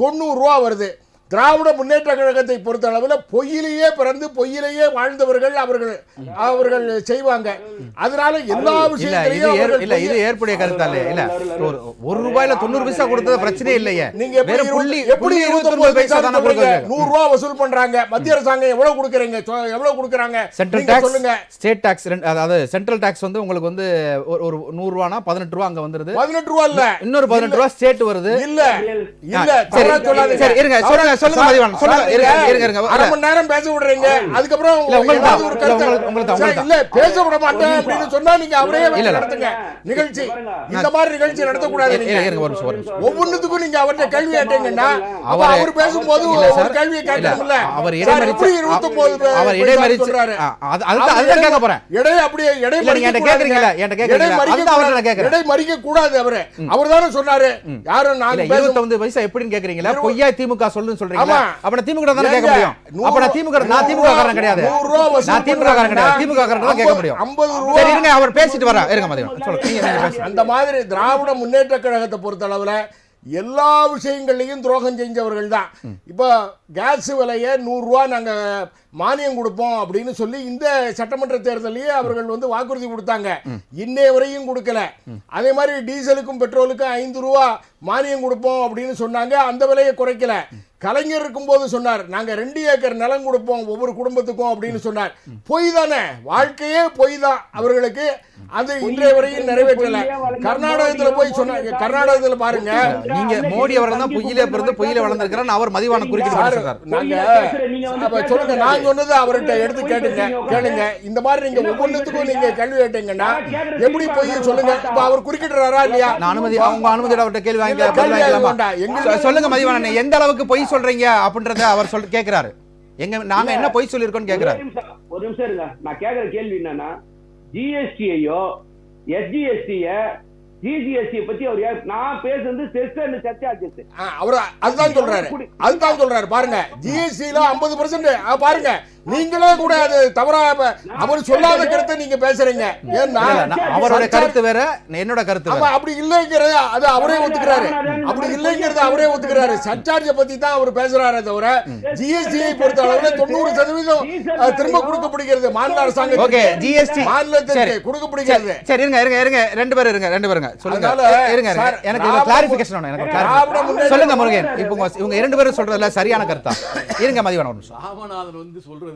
90 ரூபா வருது. திராவிட முன்னேற்ற கழகத்தை பொறுத்த அளவில் பொய்யிலேயே பிறந்து பொய்யிலேயே வாழ்ந்தவர்கள் அவர்கள் செய்வாங்க. அதனால எல்லா விஷயத்திலையும் இது ஏற்புடைய கருத்தாலே இல்ல. 1 ரூபாயில 90 பைசா கொடுத்தது பிரச்சனை இல்லையே. நீங்க எப்படி 29 பைசா தான கொடுக்கறீங்க? 100 ரூபாய் வசூல் பண்றாங்க. மத்திய அரசாங்கம் எவ்வளவு கொடுக்கறீங்க? எவ்வளவு கொடுக்கறாங்க? சென்ட்ரல் டாக்ஸ் சொல்லுங்க. ஸ்டேட் டாக்ஸ், அதாவது சென்ட்ரல் டாக்ஸ் உங்களுக்கு ஒரு 100 ரூபானா 18 ரூபாய் அங்க வந்துருது. 18 ரூபாய் இல்ல, இன்னொரு 18 ரூபாய் ஸ்டேட் வருது. இல்ல தவறா சொல்லாதீங்க. சரி இருங்க, சொல்லுங்க சொல்லுங்க மதிவாணன், சொல்லுங்க. இருங்க. அரை மணி நேரம் பேச விடுறீங்க, அதுக்கப்புறம் இல்ல, உங்களுக்கு ஏதாவது தான். ஒரு கருத்து. உங்களுக்கு தான். சார், இல்ல பேச விட மாட்டேன் அப்படின்னு சொன்னா நீங்க அவரே இல்ல. நடத்துங்க நிகழ்ச்சி. இந்த மாதிரி நிகழ்ச்சி நடத்தக்கூடாது. நீங்க இருங்க ஒரு நிமிஷம். ஒவ்வொன்றுத்துக்கும் நீங்க அவர்கிட்ட கேள்வி கேட்டீங்கன்னா அவர் பேசும்போது இல்ல ஒரு சார். கேள்வியை கேட்கணும்ல. அவர் சார், இடைமறிச்சு எப்படி 29 அவர் பைசா இடைமறிச்சு சொல்றாரு? அதுதான் கேட்க போறேன். இடை அப்படியே இடை இல்ல, நீங்க என்கிட்ட கேக்குறீங்களா? என்கிட்ட கேக்குறீங்களா? அதுதான் அவர்கிட்ட நான் கேக்குறேன். இடை மறிக்க கூடாது. அவர் தானே சொன்னாரு. யாரும் நான் 29 பைசா எப்படின்னு கேக்குறீங்களா? பொய்யா திமுக சொல்லுன்னு சொல்றீங்களா? ஆமா. அப்ப திமுக தானே கேட்க முடியும். அப்ப நான் திமுக காரன் கிடையாது. 100 ரூபா வசூல் நான் திமுக காரன் கிடையாது. திமுக காரன் தான் கேட்க முடியும். 50 ரூபா. சரி, இருங்க, அவர் பேசிட்டு வரா. இருங்க மதியம் சொல்லுங்க. நீங்க பேசுங்க. அந்த மாதிரி திராவிட முன்னேற்ற கழகத்தை பொறுத்த அளவுல எல்லா விஷயங்கள்லையும் துரோகம் செஞ்சவர்கள் தான். இப்போ கேஸ் விலையை 100 ரூபா நாங்க மானியம் கொடுப்போம் அப்படின்னு சொல்லி இந்த சட்டமன்ற தேர்தலையே அவர்கள் வந்து வாக்குறுதி கொடுத்தாங்க. இன்னைய வரையும் கொடுக்கல. அதே மாதிரி டீசலுக்கும் பெட்ரோலுக்கும் 5 ரூபா மானியம் கொடுப்போம் அப்படின்னு சொன்னாங்க. அந்த விலையை குறைக்கல. கலைஞர் இருக்கும்போது சொன்னார், நாங்க 2 ஏக்கர் நிலம் கொடுப்போம் ஒவ்வொரு குடும்பத்துக்கும் அப்படின்னு சொன்னார். பொய் தானே, வாழ்க்கையே பொய் தான் அவர்களுக்கு. அது இன்றைய வரையும் நிறைவேற்றல. கர்நாடகத்துல போய் சொன்னாங்க. கர்நாடகத்துல பாருங்க, நீங்க மோடி அவர்கள் தான் பொய்யிலே பிறந்து பொய்யிலே வளர்ந்திருக்கிறார். அவர் மதிவான குறுக்கிட்டு சொல்றார். நாங்க சொல்லுங்க, நான் சொன்னது அவர்கிட்ட எடுத்து கேளுங்க. இந்த மாதிரி நீங்க ஒவ்வொன்றுத்துக்கும் நீங்க கேள்வி கேட்டீங்கன்னா எப்படி பொய் சொல்லுங்க. இப்ப அவர் குறுக்கிடுறாரா இல்லையா? நான் அனுமதி, அவங்க அனுமதியோட அவர்கிட்ட கேள்வி வாங்கிக்கலாமா? சொல்லுங்க மதிவான, எந்த அளவுக்கு பொய் சொல்றீங்க அப்படின்றத அவர் கேக்குறாரு. நாங்க என்ன பொய் சொல்லிருக்கோம்னு கேக்குறாரு. ஒரு நிமிஷம் இருங்க. நான் கேக்குற கேள்வி என்னன்னா, ஜிஎஸ்டியோ எஸ்ஜிஎஸ்டிய ஜிஜிஎஸ்டி பத்தி அவர் நான் பேசுறது செஸ் அண்ட் சர்ச்சார்ஜஸ் அவர் அதுதான் சொல்றாரு. பாருங்க, ஜிஎஸ்டில 50% பாருங்க. நீங்களே கூட அது தவறா அவர் சொல்லாத கருத்தை நீங்க பேசுறீங்க. ஏன்னா அவரோட கருத்து வேற, என்னோட கருத்து வேற. அப்படி இல்லைங்கிறது அது அவரே ஒத்துக்கிறாரு. அப்படி இல்லைங்கிறது அவரே ஒத்துக்கிறாரு. சர்ச்சார்ஜ் பத்தி தான் அவர் பேசுறாரே தவிர ஜிஎஸ்டியை பொறுத்த அளவுல 90% திரும்ப கொடுக்கப்படுகிறது மாநில அரசாங்கம். ஓகே, ஜிஎஸ்டி மாநிலத்திற்கு கொடுக்கப்படுகிறது. சரி, இருங்க ரெண்டு பேருங்க சொல்லுங்க. இருங்க, எனக்கு கிளாரிஃபிகேஷன் வேணும். எனக்கு சொல்லுங்க முருகன். இப்போ இவங்க 2 பேரும் சொல்றதுல சரியான கருத்தா? இருங்க மதிவான ஒரு நிமிஷம். ராமநாதன் வந்து சொல்றது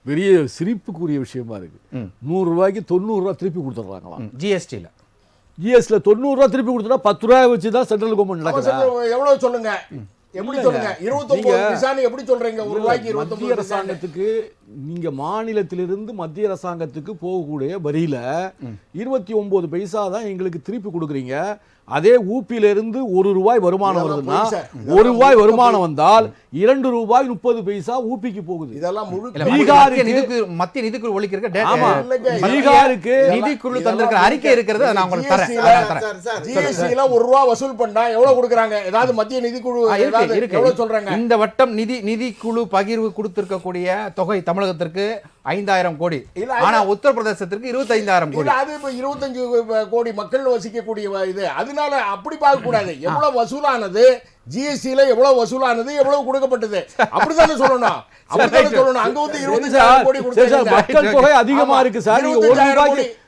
பெரிய சிரிப்புக்குரிய விஷயமா இருக்கு. 100 ரூபாய்க்கு 90 ரூபாய் திருப்பி கொடுத்துறாங்களாம் ஜிஎஸ்டில. ஜிஎஸ்டில 90 ரூபாய் திருப்பி கொடுத்தா 10 ரூபாய் வச்சு தான் சென்ட்ரல் கவர்மெண்ட் நடக்குது. எவ்வளவு சொல்லுங்க, எப்படி சொல்லுங்க? 29 பைசான்னு எப்படி சொல்றீங்க? 1 ரூபாய்க்கு 29 மத்திய அரசாங்கத்துக்கு, நீங்க மாநிலத்திலிருந்து மத்திய அரசாங்கத்துக்கு போகக்கூடிய வரியில 29 பைசா தான் எங்களுக்கு திருப்பி கொடுக்குறீங்க. அதே ஊப்பில இருந்து 1 ரூபாய் வருமானம் வருதுன்னா 1 ரூபாய் வருமானம் வந்தால் 2 ரூபாய் 30 பைசா ஊப்பிக்கு போகுது. இதெல்லாம் பீகாருக்கு மத்திய நிதிக்குழு ஒலிக்கிற பீகாருக்கு நிதிக்குழு தந்திருக்கிற அறிக்கை இருக்கிறது. நான் உங்களுக்கு தரேன். ஜிஎஸ்டில 1 ரூபாய் வசூல் பண்ணா எவ்வளவு கொடுக்குறாங்க? ஏதாவது மத்திய நிதிக்குழு எவ்வளவு சொல்றாங்க? இந்த வட்டம் நிதிக்குழு பகிர்வு கொடுத்திருக்கக்கூடிய தொகை தமிழகத்திற்கு 5000 கோடி. ஆனா உத்தரப்பிரதேசத்திற்கு 25000 கோடி. அது இப்ப 25 கோடி மக்கள் வசிக்கக்கூடிய இது. அதனால அப்படி பார்க்க கூடாது. எவ்வளவு வசூலானது, ஜிஎஸ்டில எவ்வளவு வசூலானது, எவ்வளவு கொடுக்கப்பட்டது, அப்படித்தானே சொல்லணும். அங்க வந்து 25,000 கோடி கொடுத்தாங்க. மக்கள் தொகை அதிகமா இருக்கு சார்.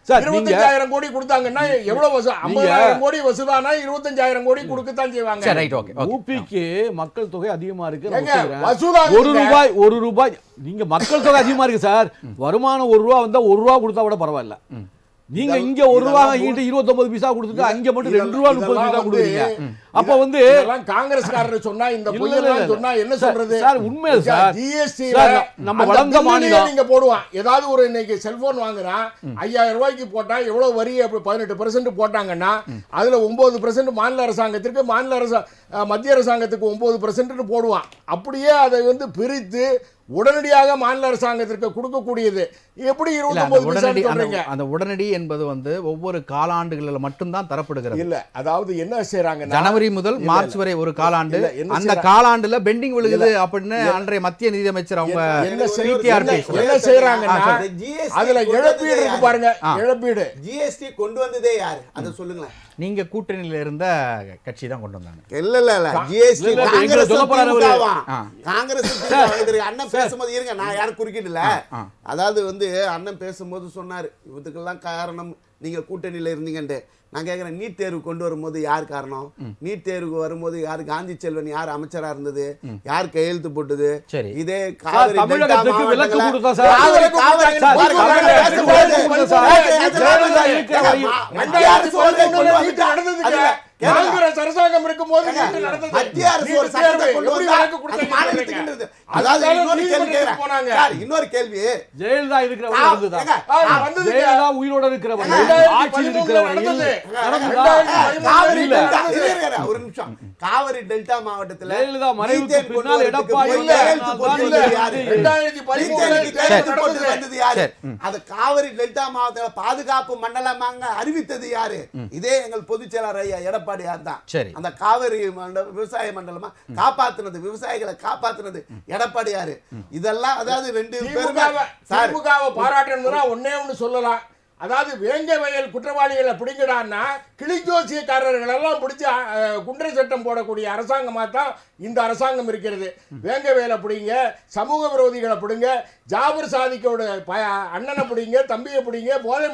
25,000 கோடி கொடுத்தாங்கன்னா எவ்வளவு வசூல்? 50,000 கோடி வசூலானா 25,000 கோடி கொடுக்கத்தான் செய்வாங்க. ஊபிக்கு மக்கள் தொகை அதிகமா இருக்கு. 1 ரூபாய் நீங்க மக்கள் தொகை அதிகமா இருக்கு சார். வருமானம் 1 ரூபாய் வந்தா 1 ரூபாய் கொடுத்தா கூட பரவாயில்ல. நீங்க இங்க 1 ரூபாய் வாங்கிட்டு 29 பைசா கொடுத்துட்டு அங்க மட்டும் 2 ரூபாய் 30 பைசா கொடுக்குறீங்க. அப்ப வந்து காங்கிரஸ்காரர் சொன்னா இந்த பொய்யெல்லாம் சொன்னா என்ன சொல்றது சார்? உண்மை சார். ஜிஎஸ்டி நம்ம வளர்ந்த மாநிலம் நீங்க போடுவான். ஏதாவது ஒரு இன்னைக்கு செல்போன் வாங்குனா 5000 ரூபாய்க்கு போட்டா எவ்வளவு வரி? 18% போட்டாங்கன்னா அதுல 9% மாநில அரசாங்கத்திற்கு, மத்திய அரசாங்கத்துக்கு 9% போடுவான். அப்படியே அதை வந்து பிரித்து உடனடியாக மாநில அரசாங்கத்திற்கு கொடுக்கக்கூடியது. எப்படி 29% சொல்றீங்க? அந்த உடனடி என்பது வந்து ஒவ்வொரு காலாண்டுகளில் மட்டும்தான் தரப்படுகிறது. இல்ல, அதாவது என்ன செய்யறாங்க, ஜனவரி முதல் மார்ச் வரை ஒரு காலாண்டு, அந்த காலாண்டுல பெண்டிங் விழுகுது அப்படின்னு அன்றைய மத்திய நிதியமைச்சர் அவங்க என்ன செய்யறாங்கன்னா அதுல இழப்பீடு இருக்கு பாருங்க. இழப்பீடு ஜிஎஸ்டி கொண்டு வந்ததே யாரு? அதை சொல்லுங்களேன். நீங்க கூட்டணியில இருந்த கட்சி தான் கொண்டு வந்தாங்க. இல்ல ஜிஎஸ்டி காங்கிரஸ் அண்ணன் பேசும்போது இருங்க, நான் யாரும் குறுக்கிடல. அதாவது வந்து அண்ணன் பேசும்போது சொன்னாரு இதுக்கெல்லாம் காரணம் நீங்க கூட்டணியில இருந்தீங்கன்ட்டு. நான் கேட்கிறேன், நீட் தேர்வு கொண்டு வரும்போது யார் காரணம்? நீட் தேர்வுக்கு வரும்போது யார்? காந்தி செல்வன் யார் அமைச்சரா இருந்தது? யார் கையெழுத்து போட்டது? இதே தமிழகத்துக்கு விலக்கு கொடுத்தா சார். காங்கிரஸ் அரசாங்கம் இருக்கும்போது நீட்டு நடந்தது. மத்திய அரசு ஒரு நீட்டு சட்டத்தை தேர்வு கொண்டு எப்படி வந்தா வழக்கு அது கொடுத்தீங்க மாநிலத்துக்குன்றது. சொல்றீங்க? அதாவது அதுக்காக இன்னொரு கேள்வி நீதிமன்றத்துக்கு கேக்குறேன். போனாங்க. சார், இன்னொரு கேள்வி. ஜெயலலிதா இருக்கிறவங்க ஏங்க, வந்தது ஜெயலலிதா உயிரோட இருக்கிறவங்க, 2013 ஆட்சியில் இருக்கிறவர்கள் நடந்தது. நடந்ததா? 2013 காவிரி இல்ல. டெல்டா, இருங்க, ஒரு நிமிஷம். காவிரி டெல்டா மாவட்டத்துல ஜெயலலிதா மறைவுக்கு மீத்தேன் கொண்டு பின்னால் வரதுக்கு எடப்பாடி போய் கையெழுத்து போட்டு இல்ல. வந்தது யாரு? 2013 கையெழுத்து போட்டு நடந்தது. வந்தது யாரு? சரி. அது காவிரி டெல்டா மாவட்டத்துல பாதுகாப்பு மண்டலமாக அறிவித்தது யாரு? இதே எங்கள் பொதுச் செயலாளர் ஐயா எடப்பாடியார் தான். சரி. அந்த காவிரி விவசாய மண்டலமா காப்பாத்துனது, விவசாயிகளை காப்பாத்துனது எடப்பாடியாரு. இதெல்லாம் அதாவது ரெண்டு பேருமே சார் திமுகவை பாராட்டணும்னா ஒன்னே ஒண்ணு சொல்லலாம். அதாவது வேங்க வயல் குற்றவாளிகளை பிடிங்கடான்னா கிளிஜோசியக்காரர்கள் எல்லாம் பிடிச்சி குண்டர் சட்டம் போடக்கூடிய அரசாங்கமா தான் இந்த அரசாங்கம் இருக்கிறது. வேங்க வயலை பிடிங்க, சமூக விரோதிகளை பிடிங்க, ஜாபர் சாதிக்கோட அண்ணனை பிடிங்க, தம்பியை பிடிங்க, போதை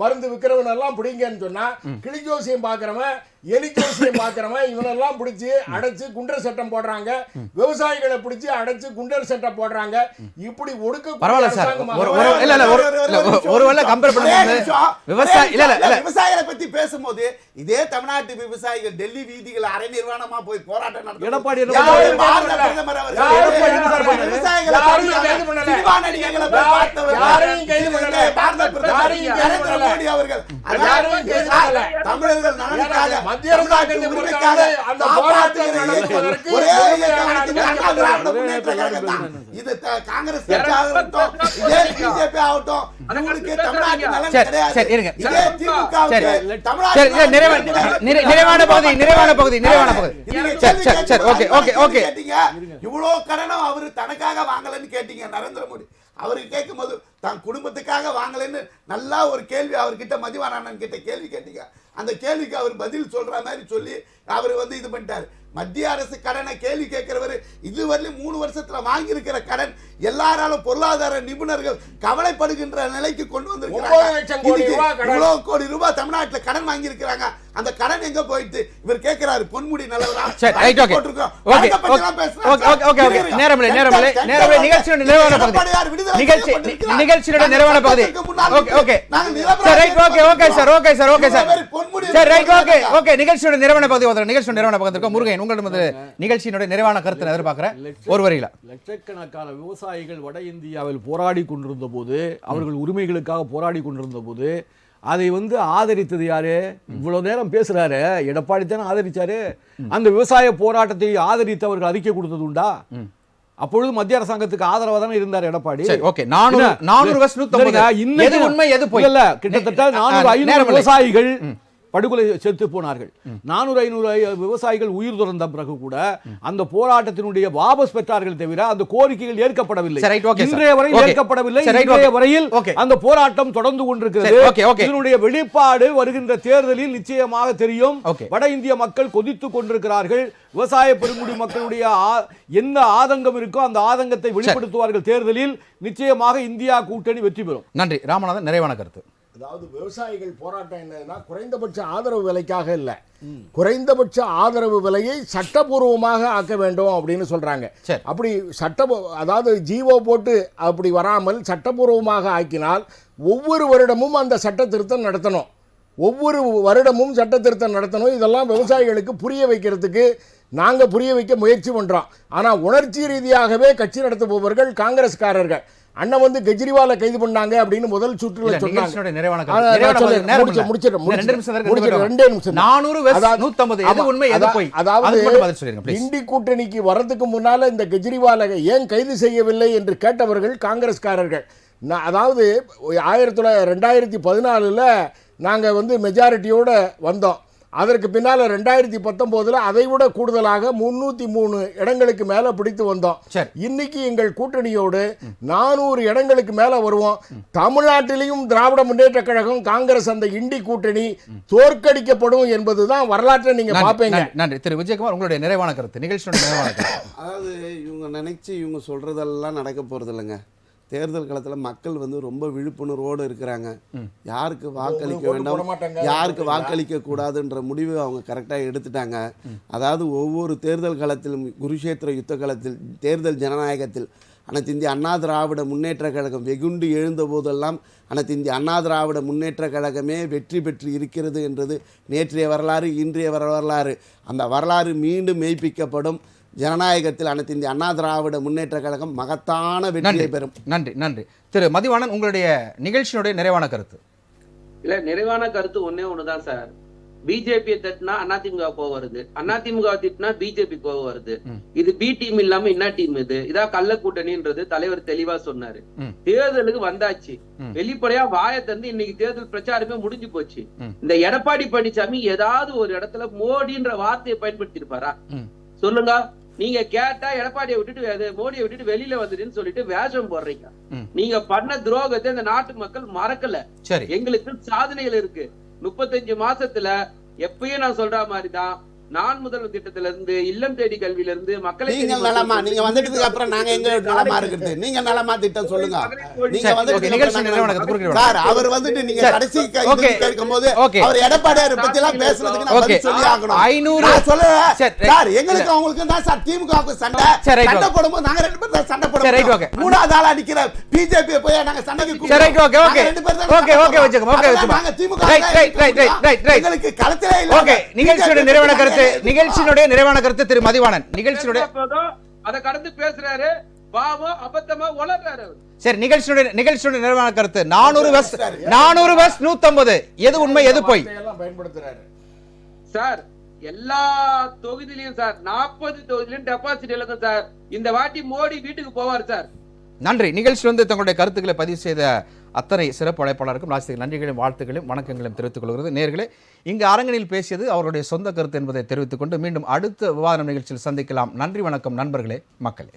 மருந்து விற்கிறவன் எல்லாம் பிடிங்கன்னு சொன்னா கிளிஜோசியம் பாக்குறவன், எலிஜோசியம் பாக்குறவன் இவனெல்லாம் பிடிச்சி அடைச்சு குண்டர் சட்டம் போடுறாங்க. விவசாயிகளை பிடிச்சி அடைச்சு குண்டர் சட்டம் போடுறாங்க. இப்படி பரவாயில்ல சார். ஒடுக்க ஒருவேளை கம்பேர் பண்ணும்போது விவசாயிகளை பத்தி பேசும்போது இதே தமிழ்நாட்டு விவசாயிகள் டெல்லி வீதிகள் அரை நிர்வாணமா போய் போராட்டம் நடத்தி எடப்பாடி பாரத பிரதமர் அவர்கள் விவசாயிகளை சினிமா நடிகைகளை போய் பார்த்தவர் பாரத பிரதமர் நரேந்திர மோடி அவர்கள். தமிழர்கள் நலனுக்காக, தமிழ்நாட்டு உரிமைக்காக ஒரே அண்ணா திராவிட முன்னேற்ற கழகம் தான். இது காங்கிரஸ் கட்சி ஆகட்டும், இதே பிஜேபி ஆகட்டும், இவங்களுக்கு தமிழ்நாட்டு நலன் கிடையாது. இதே திமுகவுக்கு தமிழ்நாட்டு நிறைவான பகுதி. இவ்வளவு கடனும் அவரு தனக்காக வாங்கலன்னு கேட்டீங்க நரேந்திர மோடி. அவருக்கு கேட்கும் போது தான் குடும்பத்துக்காக வாங்கலன்னு நல்லா ஒரு கேள்வி அவர்கிட்ட மதிவானன் கிட்ட கேள்வி கேட்டீங்க. அந்த கேள்விக்கு அவர் பதில் சொல்ற மாதிரி சொல்லி அவர் இது பண்ணிட்டாரு. மத்திய அரசு கடனை கேள்வி கேட்கிறவர் இதுவரையிலும் 3 வருஷத்துல வாங்கி இருக்கிற கடன் எல்லாராலும் பொருளாதார நிபுணர்கள் கவலைப்படுகின்ற நிலைக்கு கொண்டு வந்திருக்கிறாங்க. கோடி ரூபாய் தமிழ்நாட்டுல கடன் வாங்கி இருக்கிறாங்க. அந்த கடன் எங்க போயிட்டு இவர் கேட்கிறாரு பொன்முடி நல்லவரா முருகன் உங்களுடைய நிகழ்ச்சியினுடைய நிறைவான கருத்தை எதிர்பார்க்கிறேன். ஒரு வரியில லட்சக்கணக்கான விவசாயிகள் வட இந்தியாவில் போராடி கொண்டிருந்த போது, அவர்கள் உரிமைகளுக்காக போராடி கொண்டிருந்த போது அதை ஆதரித்தது யாரு? இவ்வளவு நேரம் பேசுறாரு எடப்பாடி தானே ஆதரிச்சாரு. அந்த விவசாய போராட்டத்தை ஆதரித்தவர்கள் அறிக்கை கொடுத்தது உண்டா? அப்பொழுது மத்திய அரசாங்கத்துக்கு ஆதரவா தானே இருந்தார் எடப்பாடி. கிட்டத்தட்ட 400-500 விவசாயிகள் படுகொலை செத்து போனார்கள். 400-500 விவசாயிகள் உயிர் துறந்த பிறகு கூட அந்த போராட்டத்தினுடைய வாபஸ் பெற்றார்கள் தவிர அந்த கோரிக்கைகள் ஏற்கப்படவில்லை. இன்றைய வரை ஏற்கப்படவில்லை. இன்றைய வரையில் அந்த போராட்டம் தொடர்ந்து கொண்டிருக்கிறது. இதனுடைய வெளிப்பாடு வருகின்ற தேர்தலில் நிச்சயமாக தெரியும். வட இந்திய மக்கள் கொதித்துக் கொண்டிருக்கிறார்கள். விவசாய பெருங்குடி மக்களுடைய என்ன ஆதங்கம் இருக்கோ அந்த ஆதங்கத்தை வெளிப்படுத்துவார்கள் தேர்தலில். நிச்சயமாக இந்தியா கூட்டணி வெற்றி பெறும். நன்றி. ராமநாதன், நிறைவான கருத்து. அதாவது விவசாயிகள் போராட்டம் என்னன்னா குறைந்தபட்ச ஆதரவு விலைக்காக இல்லை, குறைந்தபட்ச ஆதரவு விலையை சட்டபூர்வமாக ஆக்க வேண்டும் அப்படின்னு சொல்றாங்க. அப்படி அதாவது ஜீவோ போட்டு அப்படி வராமல் சட்டபூர்வமாக ஆக்கினால் ஒவ்வொரு வருடமும் அந்த சட்ட திருத்தம் நடத்தணும். இதெல்லாம் விவசாயிகளுக்கு புரிய வைக்கிறதுக்கு நாங்க புரிய வைக்க முயற்சி பண்றோம். ஆனா உணர்ச்சி ரீதியாகவே கட்சி நடத்துபவர்கள் காங்கிரஸ்காரர்கள் அண்ணன் கெஜ்ரிவாலை கைது பண்ணாங்க அப்படின்னு முதல் சுற்றுல சொன்னாங்க. இண்டி கூட்டணிக்கு வரதுக்கு முன்னால இந்த கெஜ்ரிவாலை ஏன் கைது செய்யவில்லை என்று கேட்டவர்கள் காங்கிரஸ்காரர்கள். அதாவது 2014 நாங்க மெஜாரிட்டியோட வந்தோம். அதற்கு பின்னால் 2019 அதை விட கூடுதலாக 303 இடங்களுக்கு மேல பிடித்து வந்தோம். இன்னைக்கு எங்கள் கூட்டணியோடு 400 இடங்களுக்கு மேல வருவோம். தமிழ்நாட்டிலையும் திராவிட முன்னேற்ற கழகம், காங்கிரஸ், அந்த இண்டி கூட்டணி தோற்கடிக்கப்படும் என்பதுதான் வரலாற்றை நீங்க பாப்பீங்க. நன்றி. திரு விஜயகுமார், உங்களுடைய நிறைவான கருத்து, நிகழ்ச்சியோட நிறைவான கருத்து. அதாவது இவங்க நினைச்சு இவங்க சொல்றதெல்லாம் நடக்க போறது இல்லைங்க. தேர்தல் காலத்தில் மக்கள் ரொம்ப விழிப்புணர்வோடு இருக்கிறாங்க. யாருக்கு வாக்களிக்க வேண்டும், யாருக்கு வாக்களிக்க கூடாதுன்ற முடிவு அவங்க கரெக்டாக எடுத்துட்டாங்க. அதாவது ஒவ்வொரு தேர்தல் காலத்திலும், குருஷேத்திர யுத்த காலத்தில், தேர்தல் ஜனநாயகத்தில் அனைத்து இந்திய அண்ணா திராவிட முன்னேற்ற கழகம் வெகுண்டு எழுந்த போதெல்லாம் அனைத்து இந்திய அண்ணா திராவிட முன்னேற்ற கழகமே வெற்றி பெற்று இருக்கிறது என்றது நேற்றைய வரலாறு, இன்றைய வரலாறு. அந்த வரலாறு மீண்டும் மெய்ப்பிக்கப்படும். ஜனநாயகத்தில் அனைத்து இந்திய அண்ணா திராவிட முன்னேற்ற கழகம் மகத்தான வெற்றியை பெறும். நன்றி நன்றி. திரு மதிவாணன், உங்களுடைய நிகழ்ச்சியினுடைய நிறைவான கருத்து. இல்ல, நிறைவான கருத்து ஒன்னே ஒண்ணுதான் சார். பிஜேபி திட்டினா அதிமுக கோவம் வருது, அதிமுக திட்டினா பிஜேபி கோவம் வருது. இது பி டீம் இல்லாம என்ன டீம்? இதான் கள்ள கூட்டணின்றது தலைவர் தெளிவா சொன்னாரு. தேர்தலுக்கு வந்தாச்சு, வெளிப்படையா வாயை தந்து இன்னைக்கு தேர்தல் பிரச்சாரமே முடிஞ்சு போச்சு. இந்த எடப்பாடி பழனிசாமி ஏதாவது ஒரு இடத்துல மோடின்ற வார்த்தையை பயன்படுத்தி இருப்பாரா சொல்லுங்க? நீங்க கேட்டா எடப்பாடியை விட்டுட்டு மோடியை விட்டுட்டு வெளியில வந்துட்டுன்னு சொல்லிட்டு வேஷம் போடுறீங்க. நீங்க பண்ண துரோகத்தை இந்த நாட்டு மக்கள் மறக்கல. எங்களுக்கு சாதனைகள் இருக்கு. 35 மாசத்துல எப்பயும் நான் சொல்ற மாதிரிதான் நான் முதல்வர் திட்டத்துல இருந்து இல்லம் தேடி கல்வியில இருந்து மக்களை நீங்க நலமா நீங்க வந்துட்டதுக்கு அப்புறம் நாங்க எங்க நலமா இருக்குது? நீங்க நலமா திட்டம் சொல்லுங்க. நீங்க வந்து சார் அவர் வந்துட்டு நீங்க கடைசி கேட்கும்போது அவர் எடப்பாடியார் பத்தி எல்லாம் பேசுறதுக்கு நான் பதில் சொல்லி ஆகணும். 500 சொல்லுங்க சார். எங்களுக்கு அவங்களுக்கு தான் சார் திமுகவுக்கு சண்டை போடும்போது நாங்க ரெண்டு பேரும் சண்டை போடுவோம். மூணாவது ஆளா நிக்கிற பிஜேபி போய் நாங்க சண்டைக்கு நாங்க திமுக எங்களுக்கு களத்திலே இல்ல. நிகழ்ச்சியோட நிறைவான கருத்து, நிகழ்ச்சியினுடைய நிறைவான கருத்து திரு மதிவாணன். நிகழ்ச்சியினுடைய அதை கடந்து பேசுறாரு, பாவம் அபத்தமா வளர்றாரு. சரி, நிகழ்ச்சியுடைய நிறைவான கருத்து. 400 வஸ் 150 எது உண்மை எது பொய் பயன்படுத்துறாரு சார்? எல்லா தொகுதியிலையும் சார் 40 தொகுதியிலும் டெபாசிட் இழக்கும் சார். இந்த வாட்டி மோடி வீட்டுக்கு போவார் சார். நன்றி. நிகழ்ச்சி வந்து தங்களுடைய கருத்துக்களை பதிவு செய்த அத்தனை சிறப்பு அழைப்பாளருக்கும் ராசிக்கு நன்றிகளையும் வாழ்த்துக்களையும் வணக்கங்களையும் தெரிவித்துக் கொள்கிறது. நேயர்களே, இங்கு அரங்கனில் பேசியது அவருடைய சொந்த கருத்து என்பதை தெரிவித்துக் கொண்டு மீண்டும் அடுத்த விவாத நிகழ்ச்சியில் சந்திக்கலாம். நன்றி, வணக்கம் நண்பர்களே, மக்களே.